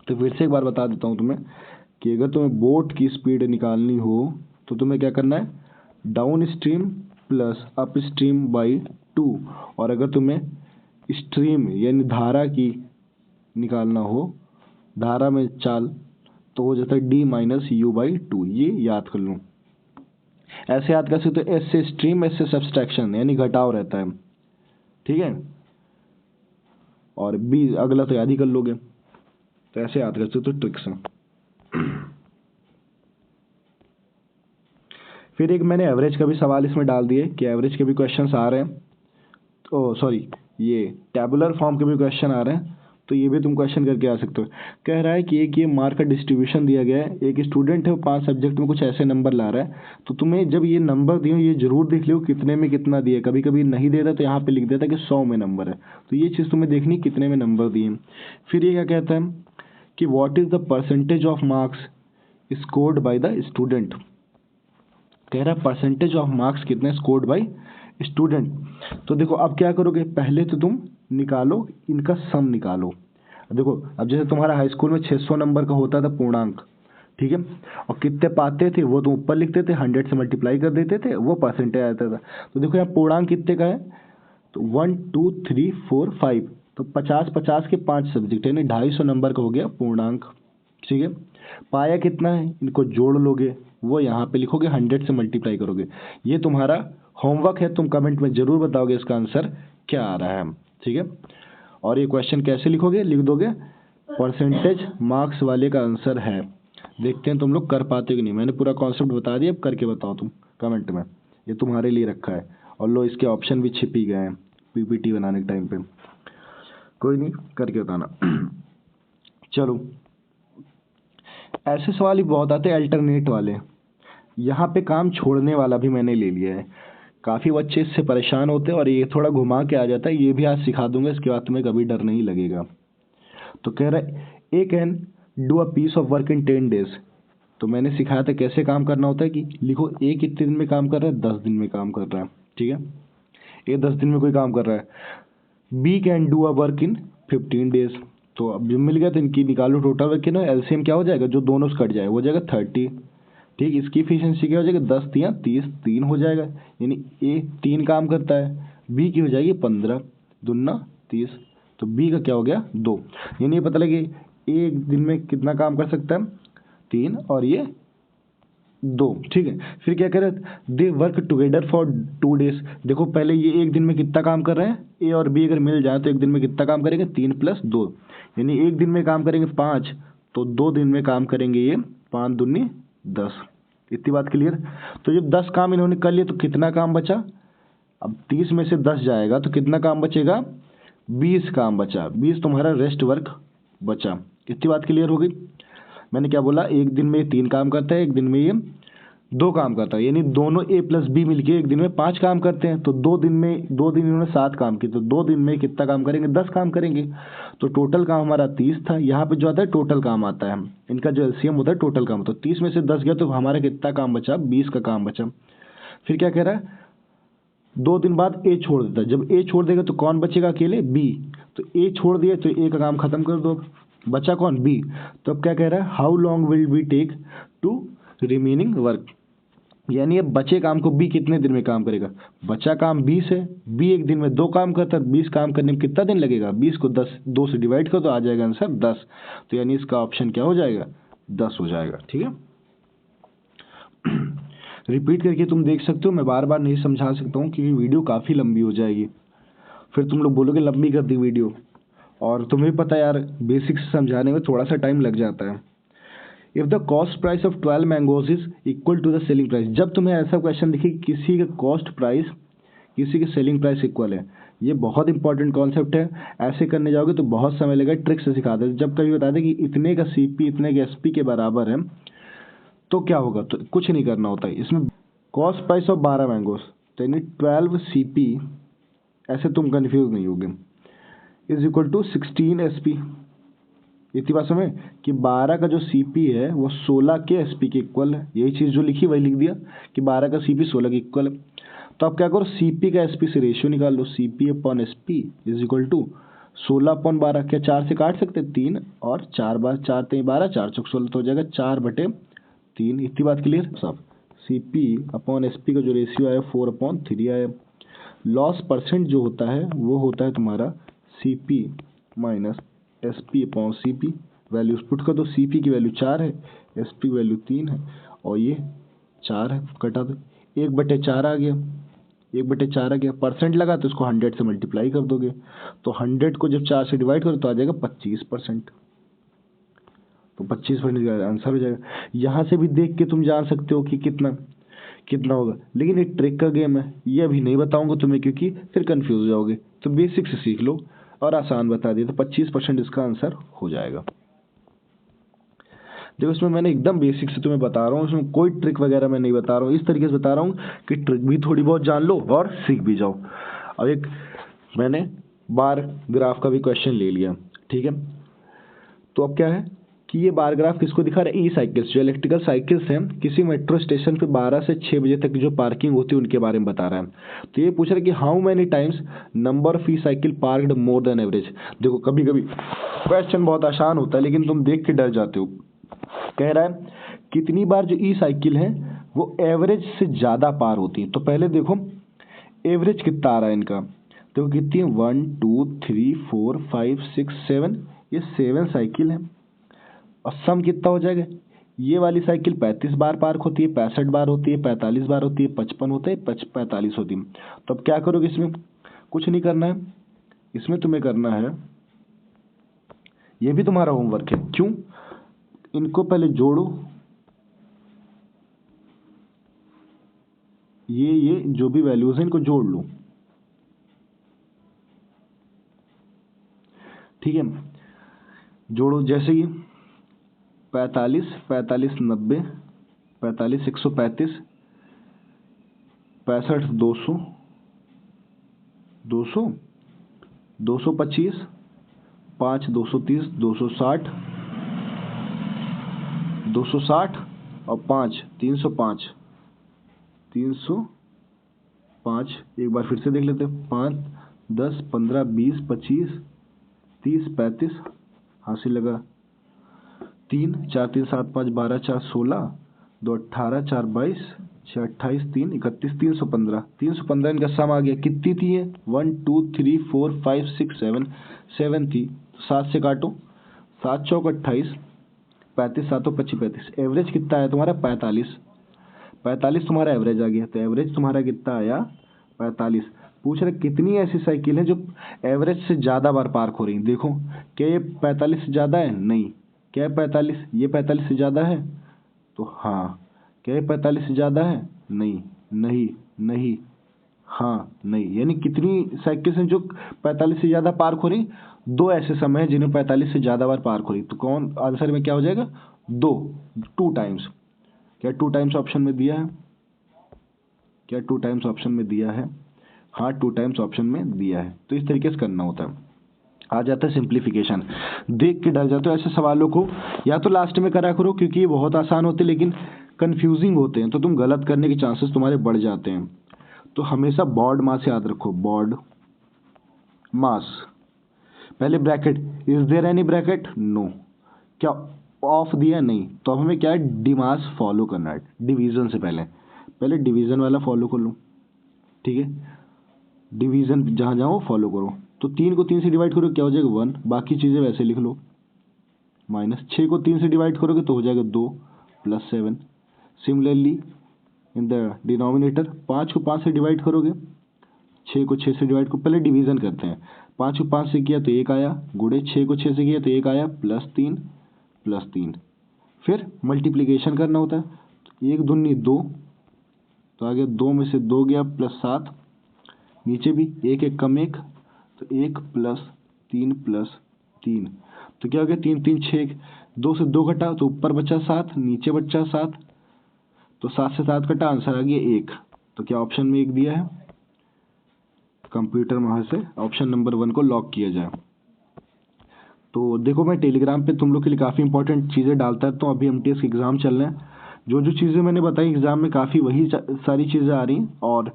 तो फिर से एक बार बता देता हूँ तुम्हें कि अगर तुम्हें बोट की स्पीड निकालनी हो तो तुम्हें क्या करना है, down stream plus up stream by 2, और अगर तुम्हें स्ट्रीम यानी धारा की निकालना हो, धारा में चाल, तो हो जाता है D minus you by two. ये याद कर लूँ, ऐसे याद कर सकते हो, एस से स्ट्रीम एस से सब्सट्रैक्शन यानी घटाव रहता है, ठीक है। और बी अगला तो याद ही कर लोगे, तो ऐसे याद कर सकते हो ट्रिक से। फिर एक मैंने एवरेज का भी सवाल इसमें डाल दिए कि एवरेज के भी क्वेश्चंस आ रहे हैं, तो सॉरी ये टेबुलर फॉर्म के भी क्वेश्चन आ रहे हैं, तो ये भी तुम क्वेश्चन करके आ सकते हो। कह रहा है कि एक ये मार्क का डिस्ट्रीब्यूशन दिया गया है, एक स्टूडेंट है वो 5 सब्जेक्ट में कुछ ऐसे नंबर ला रहा है, तो तुम्हें जब ये नंबर दिए ये जरूर देख लो कितने में कितना दिए। कभी कभी नहीं देता तो यहाँ पे लिख देता कि 100 में नंबर है, तो ये चीज़ तुम्हें देखनी कितने में नंबर दिए। फिर ये क्या कहता है कि what is the percentage of marks scored by the student. कह रहा है परसेंटेज ऑफ मार्क्स कितने स्कोर्ड बाय स्टूडेंट। तो देखो अब क्या करोगे, पहले तो तुम निकालो इनका सम निकालो। देखो अब जैसे तुम्हारा हाई स्कूल में 600 नंबर का होता था पूर्णांक, ठीक है, और कितने पाते थे वो तुम ऊपर लिखते थे, 100 से मल्टीप्लाई कर देते थे, वो परसेंटेज आता था। तो देखो यहाँ पूर्णांक कितने का है, तो 1 2 3 4 5, तो 50 के 5 सब्जेक्ट यानी 250 नंबर का हो गया पूर्णांक, ठीक है। पाया कितना है, इनको जोड़ लोगे, वो यहाँ पे लिखोगे, 100 से मल्टीप्लाई करोगे। ये तुम्हारा होमवर्क है, तुम कमेंट में जरूर बताओगे इसका आंसर क्या आ रहा है, ठीक है। और ये क्वेश्चन कैसे लिखोगे, लिख दोगे परसेंटेज मार्क्स वाले का आंसर है। देखते हैं तुम लोग कर पाते हो कि नहीं। मैंने पूरा कॉन्सेप्ट बता दिया, अब करके बताओ तुम कमेंट में, ये तुम्हारे लिए रखा है। और लो इसके ऑप्शन भी छिप ही गए हैं पीपीटी बनाने के टाइम पे, कोई नहीं करके बताना। चलो ऐसे सवाल ही बहुत आते हैं अल्टरनेट वाले, यहाँ पे काम छोड़ने वाला भी मैंने ले लिया है। काफ़ी बच्चे इससे परेशान होते हैं और ये थोड़ा घुमा के आ जाता है, ये भी आज सिखा दूंगा, इसके बाद तुम्हें कभी डर नहीं लगेगा। तो कह रहा है A can do a piece of work in 10 days. तो मैंने सिखाया था कैसे काम करना होता है कि लिखो ए कितने दिन में काम कर रहा है, 10 दिन में काम कर रहा है, ठीक है, ए 10 दिन में कोई काम कर रहा है। B can do a work in 15 days. तो अब जब मिल गया तो इनकी निकालो टोटल वर्क, ना एलसीएम क्या हो जाएगा, जो दोनों से कट जाए वो जाएगा 30, ठीक। इसकी इफिशियंसी क्या हो जाएगी, 10 तियाँ 30, 3 हो जाएगा, यानी ए 3 काम करता है। बी की हो जाएगी 15 दूना 30, तो बी का क्या हो गया 2, यानी ये पता लगे एक दिन में कितना काम कर सकता है, 3 और ये 2, ठीक है। फिर क्या करें, they work together for 2 days। देखो पहले ये एक दिन में कितना काम कर रहे हैं, ए और बी अगर मिल जाए तो एक दिन में कितना काम करेंगे, 3 + 2, यानी एक दिन में काम करेंगे 5, तो 2 दिन में काम करेंगे ये 5 दूनी 10। इतनी बात क्लियर। तो जब 10 काम इन्होंने कर लिए तो कितना काम बचा, अब 30 में से 10 जाएगा तो कितना काम बचेगा, 20 काम बचा, 20 तुम्हारा रेस्ट वर्क बचा। इतनी बात क्लियर हो गई। मैंने क्या बोला, एक दिन में 3 काम करता है, एक दिन में ये 2 काम करता है, यानी दोनों ए प्लस बी मिलके एक दिन में 5 काम करते हैं। तो 2 दिन इन्होंने 7 काम किए, तो 2 दिन में कितना काम करेंगे, 10 काम करेंगे। तो टोटल काम हमारा 30 था। यहाँ पे जो आता है टोटल काम आता है, इनका जो एलसीएम होता है टोटल काम। तो 30 में से 10 गया तो हमारा कितना काम बचा, 20 का काम बचा। फिर क्या कह रहा है, 2 दिन बाद ए छोड़ देता है। जब ए छोड़ देगा तो कौन बचेगा अकेले, बी। तो ए छोड़ दिया तो ए का काम खत्म कर दो, बचा कौन, बी। तो अब क्या कह रहा है, how long will we take to remaining work, यानी अब बचे काम को बी कितने दिन में काम करेगा। बचा काम 20 है, बी एक दिन में 2 काम करता है, 20 काम करने में कितना दिन लगेगा, 20 को 2 से डिवाइड करो तो आ जाएगा आंसर 10। तो यानी इसका ऑप्शन क्या हो जाएगा, 10 हो जाएगा। ठीक है, रिपीट करके तुम देख सकते हो, मैं बार बार नहीं समझा सकता हूँ क्योंकि वीडियो काफ़ी लंबी हो जाएगी, फिर तुम लोग बोलोगे लंबी कर दी वीडियो, और तुम्हें पता है यार बेसिक्स समझाने में थोड़ा सा टाइम लग जाता है। If the cost price of 12 mangoes is equal to the selling price, जब तुम्हें ऐसा क्वेश्चन दिखे कि किसी का कॉस्ट प्राइस किसी की सेलिंग प्राइस इक्वल है, ये बहुत इंपॉर्टेंट कॉन्सेप्ट है। ऐसे करने जाओगे तो बहुत समय लगेगा, ट्रिक से सिखा दे। जब कभी बता दे कि इतने का सीपी इतने के एसपी के बराबर है तो क्या होगा, तो कुछ नहीं करना होता है इसमें। कॉस्ट प्राइस ऑफ 12 मैंगोज तो यानी 12 सीपी, ऐसे तुम कंफ्यूज नहीं होगे, इज इक्वल टू 16 एसपी। इतनी बात समझ कि 12 का जो सीपी है वो 16 के एसपी के इक्वल है। यही चीज़ जो लिखी वही लिख दिया कि 12 का सीपी 16 के इक्वल है। तो आप क्या करो, सीपी का एसपी से रेशियो निकाल लो, CP upon SP is equal to 16/12। क्या 4 से काट सकते, 3 और 4 बार 4 3 12, 4 चौक 16, तो हो जाएगा 4/3। इतनी बात क्लियर साहब। सीपी अपॉन एसपी का जो रेशियो आया 4/3 आया। लॉस परसेंट जो होता है वो होता है तुम्हारा CP minus SP upon CP. Values put कर दो, सीपी की वैल्यू 4 है, एसपी की वैल्यू 3 है और ये 4 है, कटा दो, 1/4 आ गया, 1/4 आ गया। परसेंट लगा तो इसको 100 से मल्टीप्लाई कर दोगे, तो 100 को जब 4 से डिवाइड करो तो आ जाएगा 25%। तो 25% का आंसर हो जाएगा। यहाँ से भी देख के तुम जान सकते हो कि कितना कितना होगा, लेकिन ये ट्रिक का गेम है, ये अभी नहीं बताऊंगा तुम्हें क्योंकि फिर कंफ्यूज हो जाओगे। तो बेसिक से सीख लो और आसान बता दिया, तो 25% इसका आंसर हो जाएगा। देखो इसमें मैंने एकदम बेसिक से तुम्हें बता रहा हूँ, इसमें कोई ट्रिक वगैरह मैं नहीं बता रहा हूँ, इस तरीके से बता रहा हूँ कि ट्रिक भी थोड़ी बहुत जान लो और सीख भी जाओ। अब एक मैंने बार ग्राफ का भी क्वेश्चन ले लिया, ठीक है। तो अब क्या है कि ये बार ग्राफ किसको दिखा रहा है, ई साइकिल्स, जो इलेक्ट्रिकल साइकिल्स हैं, किसी मेट्रो स्टेशन पे 12 से 6 बजे तक जो पार्किंग होती है उनके बारे में बता रहा है। तो ये पूछ रहा है कि how many times number of E cycle parked more than average. देखो कभी कभी क्वेश्चन बहुत आसान होता है लेकिन तुम देख के डर जाते हो। कह रहा है कितनी बार जो ई साइकिल है वो एवरेज से ज़्यादा पार होती है। तो पहले देखो एवरेज कितना आ रहा है इनका, देखो कितनी है, 1 2 3 4 5 6 7, ये 7 साइकिल है। और सम कितना हो जाएगा, ये वाली साइकिल 35 बार पार्क होती है, 65 बार होती है, 45 बार होती है, 55 होता है, 45 होती है। तो अब क्या करोगे, इसमें कुछ नहीं करना है, इसमें तुम्हें करना है, ये भी तुम्हारा होमवर्क है। क्यों, इनको पहले जोड़ो, ये जो भी वैल्यूज है इनको जोड़ लो, ठीक है। जोड़ो जैसे ही 45 45 90 45 135 65 200 200 225 5 230 260 260 और 5 305 305। एक बार फिर से देख लेते हैं, 5 10 15 20 25 30 35, हासिल लगा 3 4 3 7 5 12 4 16 2 18 4 22 6 28 3 31 315 315 इनका सम आ गया। कितनी थी ये, 1 2 3 4 5 6 7 7 थी। 7 से काटो, 7 चौक 28, 35 सातों 25 35, एवरेज कितना है तुम्हारा 45, 45 तुम्हारा एवरेज आ गया। तो एवरेज तुम्हारा कितना आया 45। पूछ रहे कितनी ऐसी साइकिल है जो एवरेज से ज़्यादा बार पार्क हो रही। देखो क्या ये 45 से ज़्यादा है? नहीं। क्या है 45? ये 45 से ज़्यादा है? तो हाँ। क्या ये 45 से ज़्यादा है? नहीं नहीं नहीं, हाँ नहीं। यानी कितनी साइकिल हैं जो 45 से ज़्यादा पार्क हो रही? दो ऐसे समय हैं जिन्हें 45 से ज़्यादा बार पार्क हो रही। तो कौन आंसर में क्या हो जाएगा? दो, 2 टाइम्स। क्या 2 टाइम्स ऑप्शन में दिया है? क्या 2 टाइम्स ऑप्शन में दिया है? हाँ 2 टाइम्स ऑप्शन में दिया है। तो इस तरीके से करना होता है। आ जाता है सिंप्लीफिकेशन। देख के डर जाते हो ऐसे सवालों को, या तो लास्ट में करा करो क्योंकि ये बहुत आसान होते हैं लेकिन कंफ्यूजिंग होते हैं, तो तुम गलत करने के चांसेस तुम्हारे बढ़ जाते हैं। तो हमेशा बॉड मास याद रखो, बॉड मास। पहले bracket, is there any bracket? No. क्या ऑफ दिया? नहीं। तो अब हमें क्या है, डिमास फॉलो करना है डिवीजन से पहले। पहले डिवीजन वाला फॉलो कर लो, ठीक है। डिवीजन जहाँ जहाँ फॉलो करो। तो 3 को 3 से डिवाइड करो क्या हो जाएगा 1, बाकी चीज़ें वैसे लिख लो। माइनस 6 को 3 से डिवाइड करोगे तो हो जाएगा 2 plus 7। Similarly in the denominator 5 को 5 से डिवाइड करोगे, 6 को 6 से डिवाइड करो। पहले डिवीजन करते हैं। 5 को 5 से किया तो 1 आया, गुणे 6 को 6 से किया तो 1 आया, प्लस 3। फिर मल्टीप्लिकेशन करना होता है। 1 दूनी 2, तो आगे 2 में से 2 गया प्लस 7, नीचे भी 1 1 कम 1, तो 1 प्लस 3। तो क्या हो गया 3 3 6, 2 से 2 घटा तो ऊपर बचा 7, नीचे बचा 7, तो 7 से 7 घटा, आंसर आ गया 1। तो क्या ऑप्शन में 1 दिया है? कंप्यूटर वहाँ से ऑप्शन नंबर 1 को लॉक किया जाए। तो देखो मैं टेलीग्राम पे तुम लोग के लिए काफ़ी इंपॉर्टेंट चीज़ें डालता है। तो अभी एमटीएस के एग्ज़ाम चल रहे हैं, जो जो चीज़ें मैंने बताई एग्ज़ाम में काफ़ी वही सारी चीज़ें आ रही हैं। और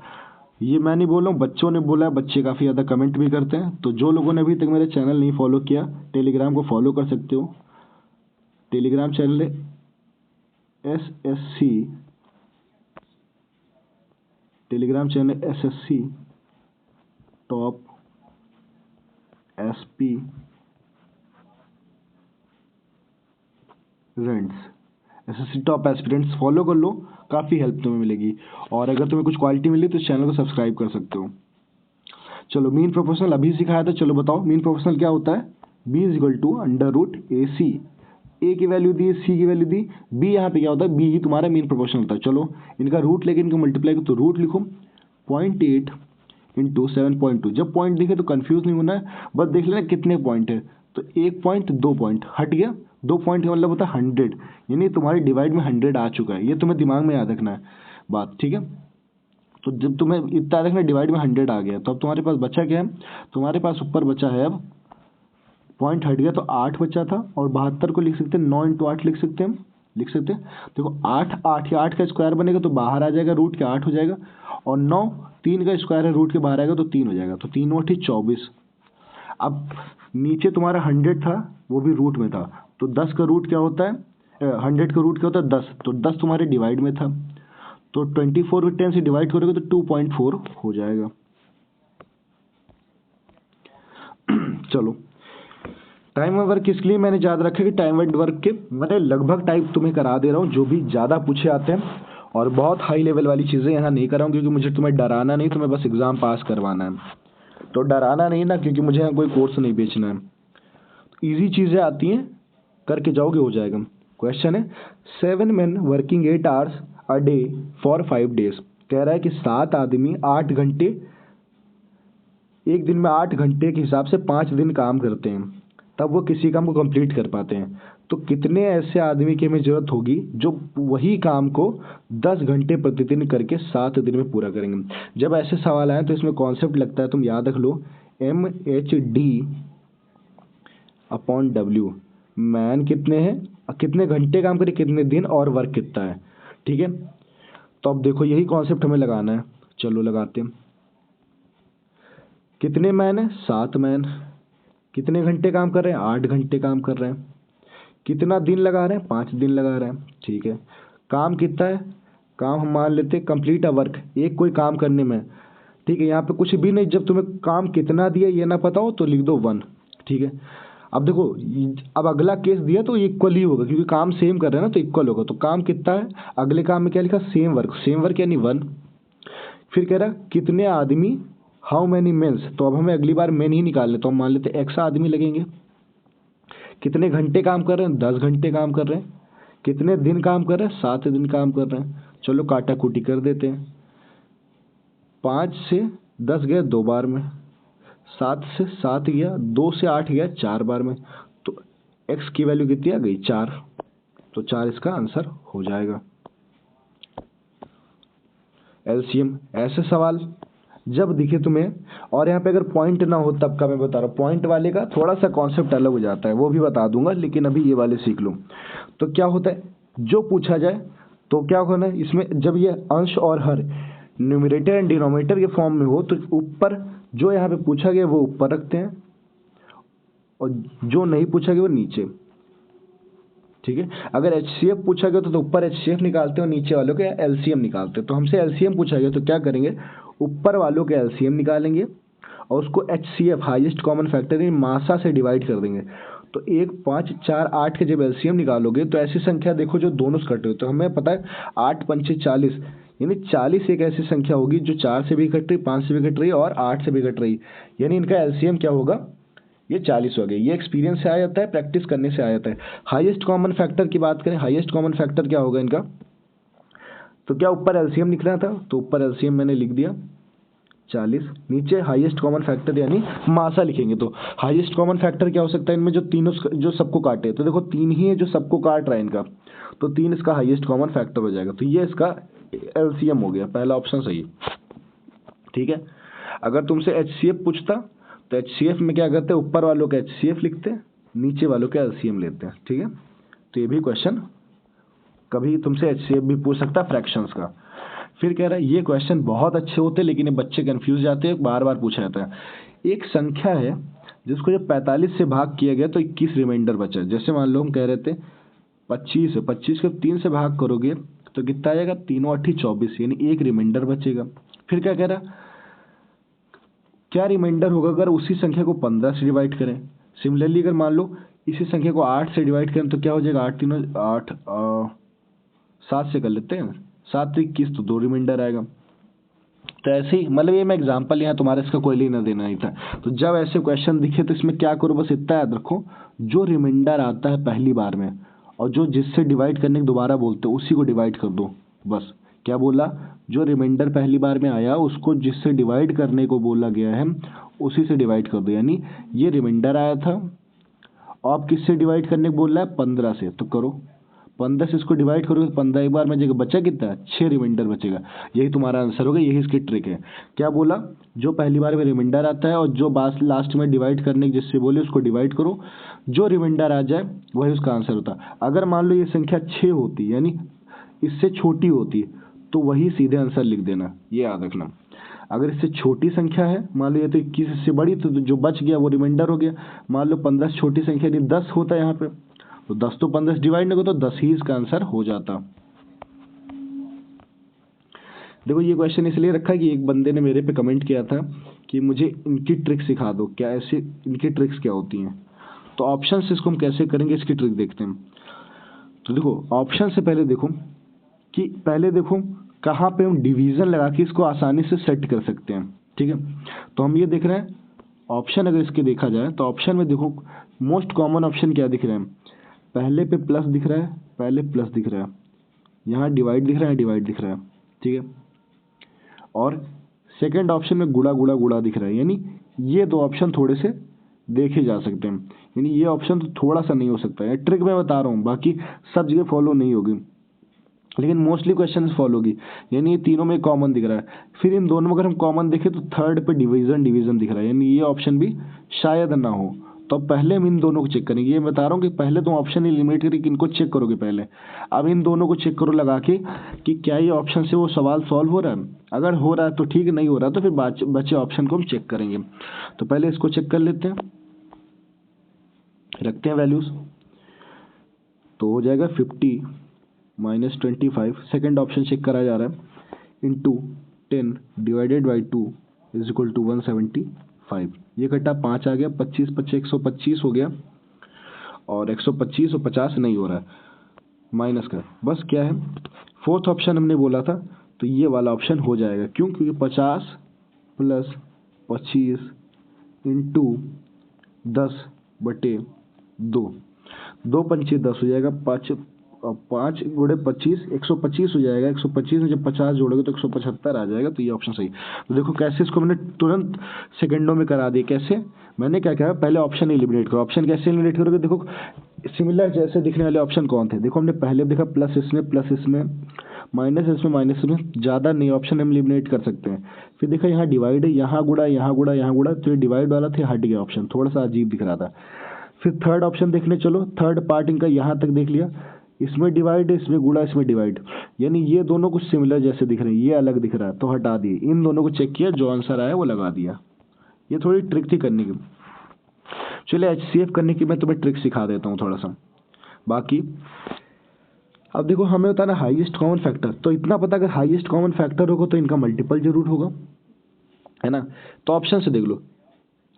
ये मैं नहीं बोल रहा हूँ, बच्चों ने बोला है, बच्चे काफ़ी ज़्यादा कमेंट भी करते हैं। तो जो लोगों ने अभी तक मेरा चैनल नहीं फॉलो किया, टेलीग्राम को फॉलो कर सकते हो। Telegram channel SSC, Telegram channel SSC top SSC top aspirants follow कर लो, काफ़ी हेल्प तुम्हें मिलेगी। और अगर तुम्हें कुछ क्वालिटी मिली तो इस चैनल को सब्सक्राइब कर सकते हो। चलो मीन प्रोपोर्शनल अभी सिखाया था, चलो बताओ मीन प्रोपोर्शनल क्या होता है। b is equal to √AC। A की वैल्यू दी, सी की वैल्यू दी, बी यहाँ पे क्या होता है, बी ही तुम्हारा मीन प्रोपोर्शनल होता है। चलो इनका रूट लेके इनको मल्टीप्लाई करो, तो रूट लिखो 0.8 इंटू 7.2। जब पॉइंट दिखे तो कंफ्यूज नहीं होना है, बस देख लेना कितने पॉइंट है। तो 1 पॉइंट 2 पॉइंट हट गया, 2 पॉइंट का मतलब होता है 100, यानी तुम्हारे डिवाइड में 100 आ चुका है। ये तुम्हें दिमाग में याद रखना है बात, ठीक है। तो जब तुम्हें इतना रखना डिवाइड में 100 आ गया, तो अब तुम्हारे पास बचा क्या है, तुम्हारे पास ऊपर बचा है, अब पॉइंट हट गया तो 8 बचा था, और 72 को लिख सकते हैं 9 इंटू 8 लिख सकते हैं हम, लिख सकते हैं। देखो 8 8 या 8 का स्क्वायर बनेगा तो बाहर आ जाएगा, रूट के 8 हो जाएगा, और 9 3 का स्क्वायर है, रूट के बाहर आएगा तो 3 हो जाएगा, तो 3 8 24। अब नीचे तुम्हारा 100 था, वो भी रूट में था, तो 10 का रूट क्या होता है, 100 का रूट क्या होता है 10, तो 10 तुम्हारे डिवाइड में था, तो 24 को 10 से डिवाइड करोगे तो 2.4 हो जाएगा। चलो टाइम एंड वर्क इसलिए मैंने याद रखा कि टाइम एंड वर्क के मैंने लगभग टाइप तुम्हें करा दे रहा हूँ, जो भी ज़्यादा पूछे आते हैं, और बहुत हाई लेवल वाली चीज़ें यहाँ नहीं कर रहा हूँ, क्योंकि मुझे तुम्हें डराना नहीं, तुम्हें बस एग्ज़ाम पास करवाना है। तो डराना नहीं ना, क्योंकि मुझे यहाँ कोई कोर्स नहीं बेचना है। ईजी चीज़ें आती हैं, करके जाओगे हो जाएगा। क्वेश्चन है 7 men working 8 hours a day for 5 days। कह रहा है कि 7 आदमी 8 घंटे, एक दिन में 8 घंटे के हिसाब से 5 दिन काम करते हैं, तब वो किसी काम को कंप्लीट कर पाते हैं। तो कितने ऐसे आदमी की हमें ज़रूरत होगी जो वही काम को 10 घंटे प्रतिदिन करके 7 दिन में पूरा करेंगे। जब ऐसे सवाल आए तो इसमें कॉन्सेप्ट लगता है, तुम याद रख लो, MHD/W। मैन कितने हैं, कितने घंटे काम करे, कितने दिन, और वर्क कितना है, ठीक है। तो अब देखो यही कॉन्सेप्ट हमें लगाना है, चलो लगाते हैं। कितने मैन है, 7 मैन। कितने घंटे काम कर रहे हैं, 8 घंटे काम कर रहे हैं। कितना दिन लगा रहे हैं, 5 दिन लगा रहे हैं, ठीक है। काम कितना है, काम हम मान लेते हैं कंप्लीट अ वर्क, एक कोई काम करने में, ठीक है। यहाँ पे कुछ भी नहीं, जब तुम्हें काम कितना दिया ये ना पता हो तो लिख दो 1, ठीक है। अब देखो अब अगला केस दिया तो इक्वल ही होगा क्योंकि काम सेम कर रहे हैं ना, तो इक्वल होगा। तो काम कितना है, अगले काम में क्या लिखा, सेम वर्क यानी 1। फिर कह रहा कितने आदमी, हाउ मैनी मेन्स, तो अब हमें अगली बार मेन ही निकालने, तो हम मान लेते एक्स आदमी लगेंगे। कितने घंटे काम कर रहे हैं, 10 घंटे काम कर रहे हैं। कितने दिन काम कर रहे हैं, 7 दिन काम कर रहे हैं। चलो काटा कुटी कर देते हैं, 5 से 10 गया 2 बार में, 7 से 7 गया, 2 से 8 गया 4 बार में। तो एक्स की वैल्यू कितनी आ गई, 4। तो 4 इसका आंसर हो जाएगा। एलसीएम ऐसे सवाल जब दिखे तुम्हें, और यहाँ पे अगर पॉइंट ना हो तब का मैं बता रहा हूँ, पॉइंट वाले का थोड़ा सा कॉन्सेप्ट अलग हो जाता है, वो भी बता दूंगा, लेकिन अभी ये वाले सीख लो। तो क्या होता है, जो पूछा जाए तो क्या होना है इसमें, जब ये अंश और हर न्यूमरेटर एंड डिनोमिनेटर के फॉर्म में हो तो ऊपर जो यहाँ पे पूछा गया वो ऊपर रखते हैं और जो नहीं पूछा गया वो नीचे। ठीक है, अगर एचसीएफ पूछा गया तो ऊपर एचसीएफ निकालते हैं और नीचे वालों के एलसीएम निकालते हैं। तो हमसे एलसीएम पूछा गया तो क्या करेंगे, ऊपर वालों के एलसीएम निकालेंगे और उसको HCF highest common factor in मासा से डिवाइड कर देंगे। तो 1 5 4 8 के जब एलसीएम निकालोगे तो ऐसी संख्या देखो जो दोनों से कटे हो, तो हमें पता है 8 पंचे 40, यानी 40 एक ऐसी संख्या होगी जो 4 से भी कट रही, 5 से भी कट रही और 8 से भी कट रही, यानी इनका एलसीएम क्या होगा, ये 40 हो गए। ये एक्सपीरियंस से आ जाता है, प्रैक्टिस करने से आ जाता है। हाईएस्ट कॉमन फैक्टर की बात करें, हाईएस्ट कॉमन फैक्टर क्या होगा इनका, तो क्या ऊपर एलसीएम लिखना था, तो ऊपर एलसीएम मैंने लिख दिया 40, नीचे हाईएस्ट कॉमन फैक्टर यानी मासा लिखेंगे। तो हाईएस्ट कॉमन फैक्टर क्या हो सकता है इनमें, जो तीनों जो सबको काटे, तो देखो 3 ही है जो सबको काट रहा है इनका, तो 3 इसका हाईएस्ट कॉमन फैक्टर हो जाएगा। तो ये इसका एलसीएम हो गया, पहला ऑप्शन सही। ठीक है, अगर तुमसे एचसीएफ पूछता तो एचसीएफ में क्या करते हैं, ऊपर वालों का एचसीएफ लिखते हैं, नीचे वालों का एलसीएम लेते हैं। ठीक है, तो ये भी क्वेश्चन कभी तुमसे एचसीएफ भी पूछ सकता है फ्रैक्शंस का। फिर कह रहा है ये क्वेश्चन बहुत अच्छे होते हैं लेकिन ये बच्चे कंफ्यूज जाते हैं, बार बार पूछा जाता है। एक संख्या है जिसको जब 45 से भाग किया गया तो 21 रिमाइंडर बचा। जैसे मान लो हम कह रहे थे 25 को 3 से भाग करोगे तो कितना आ जाएगा, 3 और 8 24, यानी एक रिमाइंडर बचेगा। फिर क्या कह रहा, क्या रिमाइंडर होगा अगर उसी संख्या को 15 से डिवाइड करें। सिमिलरली अगर मान लो इसी संख्या को 8 से डिवाइड करें तो क्या हो जाएगा, 8 3 8 7 से कर लेते हैं, 7 तो 21, तो 2 रिमाइंडर आएगा। तो ऐसे ही मतलब ये मैं एग्जांपल यहाँ तुम्हारे इसका कोई लेना देना नहीं था। तो जब ऐसे क्वेश्चन दिखे तो इसमें क्या करो, बस इतना याद रखो, जो रिमाइंडर आता है पहली बार में और जो जिससे डिवाइड करने के दोबारा बोलते हो उसी को डिवाइड कर दो। बस क्या बोला, जो रिमाइंडर पहली बार में आया उसको जिससे डिवाइड करने को बोला गया है उसी से डिवाइड कर दो। यानी ये रिमाइंडर आया था, आप किससे डिवाइड करने को बोल रहा है, 15 से, तो करो 15 से इसको डिवाइड करोगे तो 15 एक बार में जगह बचा कितना, 6 रिमाइंडर बचेगा। यही तुम्हारा आंसर होगा, यही इसकी ट्रिक है। क्या बोला, जो पहली बार में रिमाइंडर आता है और जो बात लास्ट में डिवाइड करने की जिससे बोले उसको डिवाइड करो, जो रिमाइंडर आ जाए वही उसका आंसर होता। अगर मान लो ये संख्या 6 होती यानी इससे छोटी होती तो वही सीधे आंसर लिख देना, ये याद रखना। अगर इससे छोटी संख्या है, मान लो ये तो 21 इससे बड़ी, तो जो बच गया वो रिमाइंडर हो गया। मान लो 15 से छोटी संख्या यदि 10 होता है यहाँ पे, तो 10 तो 15 से डिवाइड नहीं होगा तो 10 ही इसका आंसर हो जाता। देखो ये क्वेश्चन इसलिए रखा कि एक बंदे ने मेरे पे कमेंट किया था कि मुझे इनकी ट्रिक सिखा दो, क्या ऐसे इनकी ट्रिक्स क्या होती हैं। तो ऑप्शन से इसको हम कैसे करेंगे इसकी ट्रिक देखते हैं। तो देखो ऑप्शन से पहले देखो कि कहाँ पे हम डिवीजन लगा के इसको आसानी से सेट कर सकते हैं। ठीक है, तो हम ये देख रहे हैं ऑप्शन, अगर इसके देखा जाए तो ऑप्शन में देखो मोस्ट कॉमन ऑप्शन क्या दिख रहा है, पहले पे प्लस दिख रहा है, पहले प्लस दिख रहा है, यहाँ डिवाइड दिख रहा है, डिवाइड दिख रहा है। ठीक है, और सेकंड ऑप्शन में गुणा गुणा गुणा दिख रहा है, यानी ये दो ऑप्शन थोड़े से देखे जा सकते हैं। यानी ये ऑप्शन तो थोड़ा सा नहीं हो सकता है, ट्रिक मैं बता रहा हूँ, बाकी सब जगह फॉलो नहीं होगी लेकिन मोस्टली क्वेश्चन फॉलो होगी। यानी ये तीनों में कॉमन दिख रहा है। फिर इन दोनों में अगर हम कॉमन देखें तो थर्ड पे डिवीजन दिख रहा है, यानी ये ऑप्शन भी शायद ना हो। तो पहले हम इन दोनों को चेक करेंगे, ये बता रहा हूँ कि पहले तो ऑप्शन एलिमिनेट करके इनको चेक करोगे पहले। अब इन दोनों को चेक करो लगा के कि क्या ये ऑप्शन से वो सवाल सॉल्व हो रहा है। अगर हो रहा है तो ठीक, नहीं हो रहा तो फिर बचे ऑप्शन को हम चेक करेंगे। तो पहले इसको चेक कर लेते हैं, रखते हैं वैल्यूज, तो हो जाएगा 50 माइनस 25, सेकेंड ऑप्शन चेक करा जा रहा है, into 10 divided by 2 is equal to 175। ये कटा 5 आ गया, 25 25 125 हो गया। और 125 और 50 नहीं हो रहा है माइनस का, बस क्या है फोर्थ ऑप्शन हमने बोला था, तो ये वाला ऑप्शन हो जाएगा। क्यों? क्योंकि 50 प्लस 25 इंटू 10/2, 2×5 = 10 हो जाएगा, 5×25 125 हो जाएगा। 125 में जब 50 जोड़ोगे तो 175 आ जाएगा, तो ये ऑप्शन सही। तो देखो कैसे इसको मैंने तुरंत सेकंडों में करा दिया। कैसे? मैंने क्या कहा, पहले ऑप्शन एलिमिनेट करो। ऑप्शन कैसे एलिमिनेट करोगे? देखो सिमिलर जैसे दिखने वाले ऑप्शन कौन थे, देखो हमने पहले देखा प्लस इसमें माइनस इसमें ज़्यादा नहीं ऑप्शन हम एलिमिनेट कर सकते हैं। फिर देखा यहाँ डिवाइड है, यहाँ गुणा, तो ये डिवाइड वाला थे, हट गया ऑप्शन, थोड़ा सा अजीब दिख रहा था। फिर थर्ड ऑप्शन देखने चलो, थर्ड पार्ट इनका यहाँ तक देख लिया, इसमें डिवाइड है, इसमें गुणा, इसमें डिवाइड, यानी ये दोनों कुछ सिमिलर जैसे दिख रहे हैं, ये अलग दिख रहा है तो हटा दिए। इन दोनों को चेक किया, जो आंसर आया वो लगा दिया। ये थोड़ी ट्रिक थी करने की। चलिए HCF करने की मैं तुम्हें ट्रिक सिखा देता हूँ थोड़ा सा। बाकी अब देखो हमें होता है ना हाईएस्ट कॉमन फैक्टर, तो इतना पता अगर हाईएस्ट कॉमन फैक्टर होगा तो इनका मल्टीपल जरूर होगा, है ना। तो ऑप्शन से देख लो,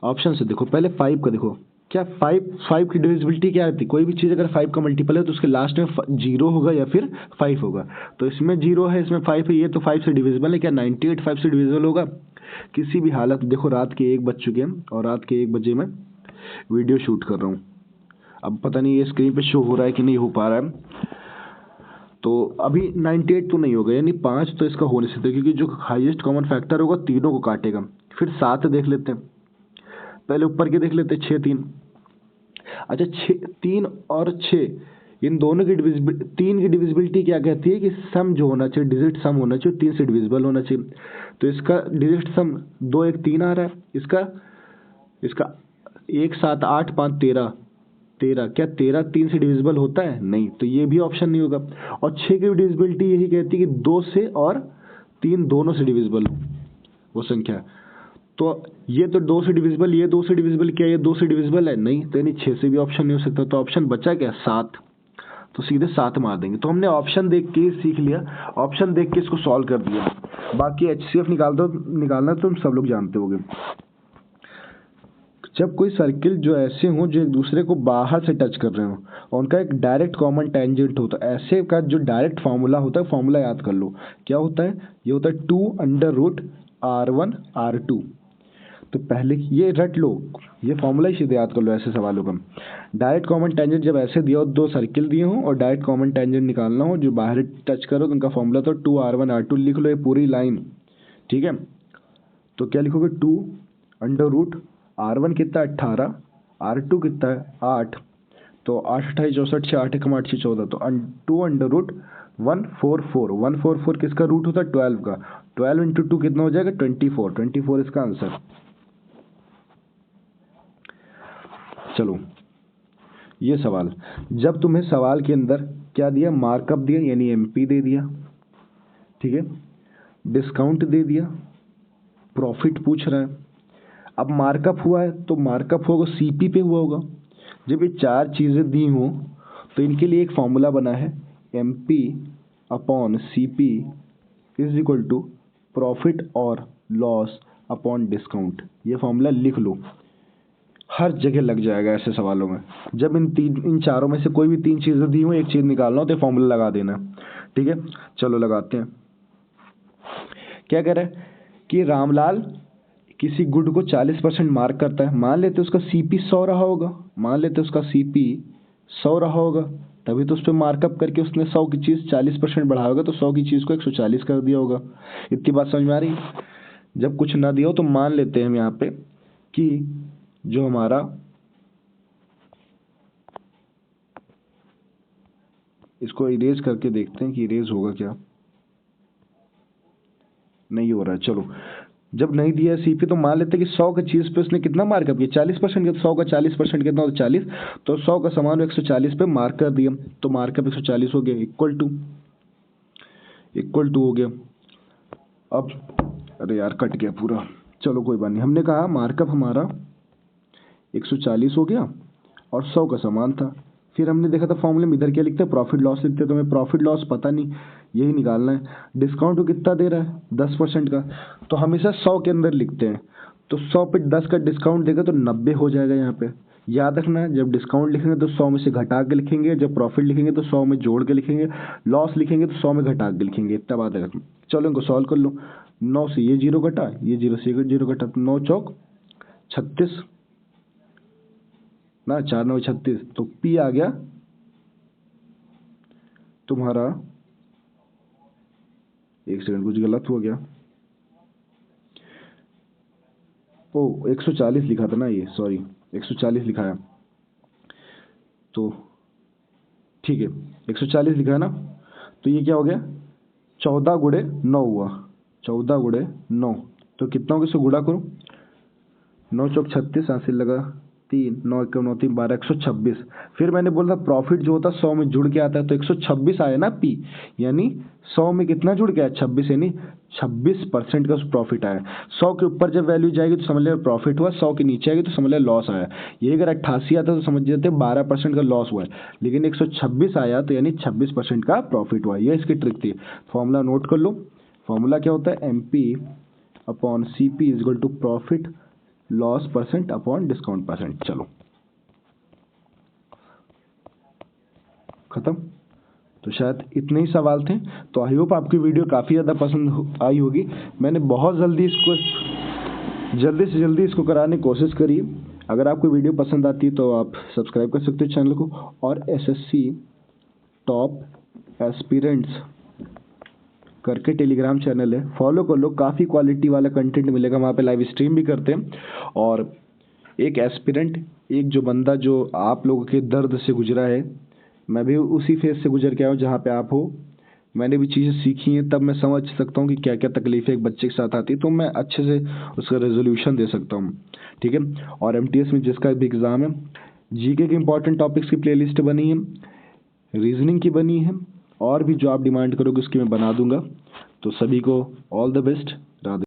ऑप्शन से देखो, पहले 5 का देखो, क्या 5 की डिविजिबिलिटी क्या आती है? कोई भी चीज़ अगर 5 का मल्टीपल है तो उसके लास्ट में 0 होगा या फिर 5 होगा। तो इसमें 0 है, इसमें 5 है, ये तो 5 से डिविजिबल है। क्या 98 5 से डिविजिबल होगा? किसी भी हालत। देखो रात के 1 बज चुके हैं और रात के 1 बजे मैं वीडियो शूट कर रहा हूँ। अब पता नहीं ये स्क्रीन पे शो हो रहा है कि नहीं हो पा रहा है, तो अभी 98 तो नहीं होगा, यानी 5 तो इसका हो नहीं सकता, क्योंकि जो हाईएस्ट कॉमन फैक्टर होगा तीनों को काटेगा। फिर 7 देख लेते हैं, पहले ऊपर के देख लेते हैं, 6 3। अच्छा 3 और 6 इन दोनों की 3 की डिविजिबिलिटी क्या कहती है कि सम जो होना चाहिए, डिजिट सम होना चाहिए, 3 से डिविजिबल होना चाहिए। तो इसका डिजिट सम 2 1 3 आ रहा है, इसका 1 7 8 5 13, क्या 13 3 से डिविजिबल होता है? नहीं, तो ये भी ऑप्शन नहीं होगा। और 6 की डिविजिबिलिटी यही कहती है कि 2 से और 3 दोनों से डिविजिबल हो वो संख्या। तो ये तो 2 से डिविजिबल, ये 2 से डिविजिबल, क्या ये 2 से डिविजिबल है? नहीं, तो यानी 6 से भी ऑप्शन नहीं हो सकता। तो ऑप्शन बचा क्या? 7, तो सीधे 7 मार देंगे। तो हमने ऑप्शन देख के सीख लिया, ऑप्शन देख के इसको सॉल्व कर दिया। बाकी HCF निकालना तो तुम सब लोग जानते होगे। जब कोई सर्किल जो ऐसे हो जो एक दूसरे को बाहर से टच कर रहे हो और उनका एक डायरेक्ट कॉमन टेंजेंट हो, तो ऐसे का जो डायरेक्ट फार्मूला होता है, फार्मूला याद कर लो क्या होता है। ये होता है 2√R1R2। तो पहले ये रट लो, ये फॉर्मूला ही सीधे याद कर लो ऐसे सवालों का। डायरेक्ट कॉमन टेंजेंट जब ऐसे दिया हो, 2 सर्किल दिए हो और डायरेक्ट कॉमन टेंजेंट निकालना हो जो बाहर टच करो, तो उनका फॉर्मूला तो 2R1R2 लिख लो, ये पूरी लाइन, ठीक है। तो क्या लिखोगे? 2√R1 कितना है 18, R2 कितना है 8, तो 8 28 64 6 8 8 6 14, तो 2√144, 144 किसका रूट होता है? 12 का। 12 इंटू 2 कितना हो जाएगा? 24 इसका आंसर। चलो ये सवाल, जब तुम्हें सवाल के अंदर क्या दिया? मार्कअप दिया, यानी MP दे दिया, ठीक है, डिस्काउंट दे दिया, प्रॉफिट पूछ रहा है। अब मार्कअप हुआ है तो मार्कअप होगा CP पे हुआ होगा। जब ये 4 चीज़ें दी हों तो इनके लिए एक फॉर्मूला बना है, MP/CP is equal to profit और लॉस अपॉन डिस्काउंट। ये फॉर्मूला लिख लो, हर जगह लग जाएगा ऐसे सवालों में। जब इन चारों में से कोई भी 3 चीज़ें दी हो, एक चीज़ निकालना हो तो फॉर्मूला लगा देना, ठीक है। चलो लगाते हैं। क्या कह रहा है कि रामलाल किसी गुड को 40% मार्क करता है। मान लेते उसका CP 100 रहा होगा, तभी तो उस पर मार्कअप करके उसने 100 की चीज़ 40% बढ़ाया होगा, तो 100 की चीज़ को 140 कर दिया होगा। इतनी बात समझ में आ रही? जब कुछ ना दिया हो तो मान लेते हैं हम यहाँ पे कि जो हमारा इसको इरेज करके देखते हैं कि इरेज होगा क्या, नहीं हो रहा है। चलो जब नहीं दिया CP तो मान लेते हैं कि 100 की चीज़ पे उसने कितना मार्कअप किया? 40%। 100 का 40% कितना होता है? 40। तो 100 का सामान 140 पे मार्क कर दिया, तो मार्कअप 140 हो गया, इक्वल टू हो गया। अब अरे यार कट गया पूरा, चलो कोई बात नहीं। हमने कहा मार्कअप हमारा 140 हो गया और 100 का सामान था। फिर हमने देखा था फॉर्मूले में इधर क्या लिखते हैं? प्रॉफिट लॉस लिखते हैं। तो हमें प्रॉफिट लॉस पता नहीं, यही निकालना है। डिस्काउंट को कितना दे रहा है? 10% का, तो हमेशा 100 के अंदर लिखते हैं। तो 100 पे 10 का डिस्काउंट देगा तो 90 हो जाएगा यहाँ पे, याद रखना, जब डिस्काउंट लिखेंगे तो 100 में से घटा के लिखेंगे, जब प्रॉफिट लिखेंगे तो 100 में जोड़ के लिखेंगे, लॉस लिखेंगे तो 100 में घटा के लिखेंगे। इतना बात है। चलो इनको सॉल्व कर लो। 9 से ये 0 घटा, ये 0 से ये 0 घटा, तो 9 चौक 36 ना, 4 9 36, तो P आ गया तुम्हारा, एक सेकंड कुछ गलत हो गया, ओ 140 लिखा था ना ये, सॉरी 140 लिखा है, तो ठीक है 140 लिखा है ना, तो ये क्या हो गया 14 गुणे 9 हुआ, 14 गुणे 9, तो कितना होगा, इसको गुणा करो, 9 चौक 36, हासिल लगा 3, 9 1 9 3 12, 126। फिर मैंने बोला प्रॉफिट जो होता है 100 में जुड़ के आता है, तो 126 आया ना P, यानी 100 में कितना जुड़ के आया 26, यानी 26% का प्रॉफिट आया। 100 के ऊपर जब वैल्यू जाएगी तो समझ लेना प्रॉफिट हुआ, 100 के नीचे आएगी तो समझ लेना लॉस आया। ये अगर 88 आता तो समझ जाते 12% का लॉस हुआ है, लेकिन 126 आया तो यानी 26% का प्रॉफिट हुआ। ये इसकी ट्रिक थी। फॉर्मूला नोट कर लो। फॉर्मूला क्या होता है, MP upon CP is equal to profit loss percent upon discount percent. चलो खत्म। तो शायद इतने ही सवाल थे। तो आई होप आपकी वीडियो काफ़ी ज़्यादा पसंद आई होगी। मैंने बहुत जल्दी से जल्दी इसको कराने की कोशिश करी। अगर आपको वीडियो पसंद आती है तो आप सब्सक्राइब कर सकते हो चैनल को, और SSC टॉप एस्पिरेंट्स करके टेलीग्राम चैनल है, फॉलो कर लो। काफ़ी क्वालिटी वाला कंटेंट मिलेगा वहाँ पे, लाइव स्ट्रीम भी करते हैं। और एक एस्पिरेंट, एक जो बंदा जो आप लोगों के दर्द से गुजरा है, मैं भी उसी फेज से गुजर के आया हूँ जहाँ पे आप हो। मैंने भी चीज़ें सीखी हैं, तब मैं समझ सकता हूँ कि क्या क्या तकलीफें एक बच्चे के साथ आती है, तो मैं अच्छे से उसका रेजोल्यूशन दे सकता हूँ। ठीक है। और MTS में जिसका भी एग्ज़ाम है, GK के इंपॉर्टेंट टॉपिक्स की प्लेलिस्ट बनी है, रीजनिंग की बनी है, और भी जो आप डिमांड करोगे उसकी मैं बना दूंगा। तो सभी को ऑल द बेस्ट। राधे।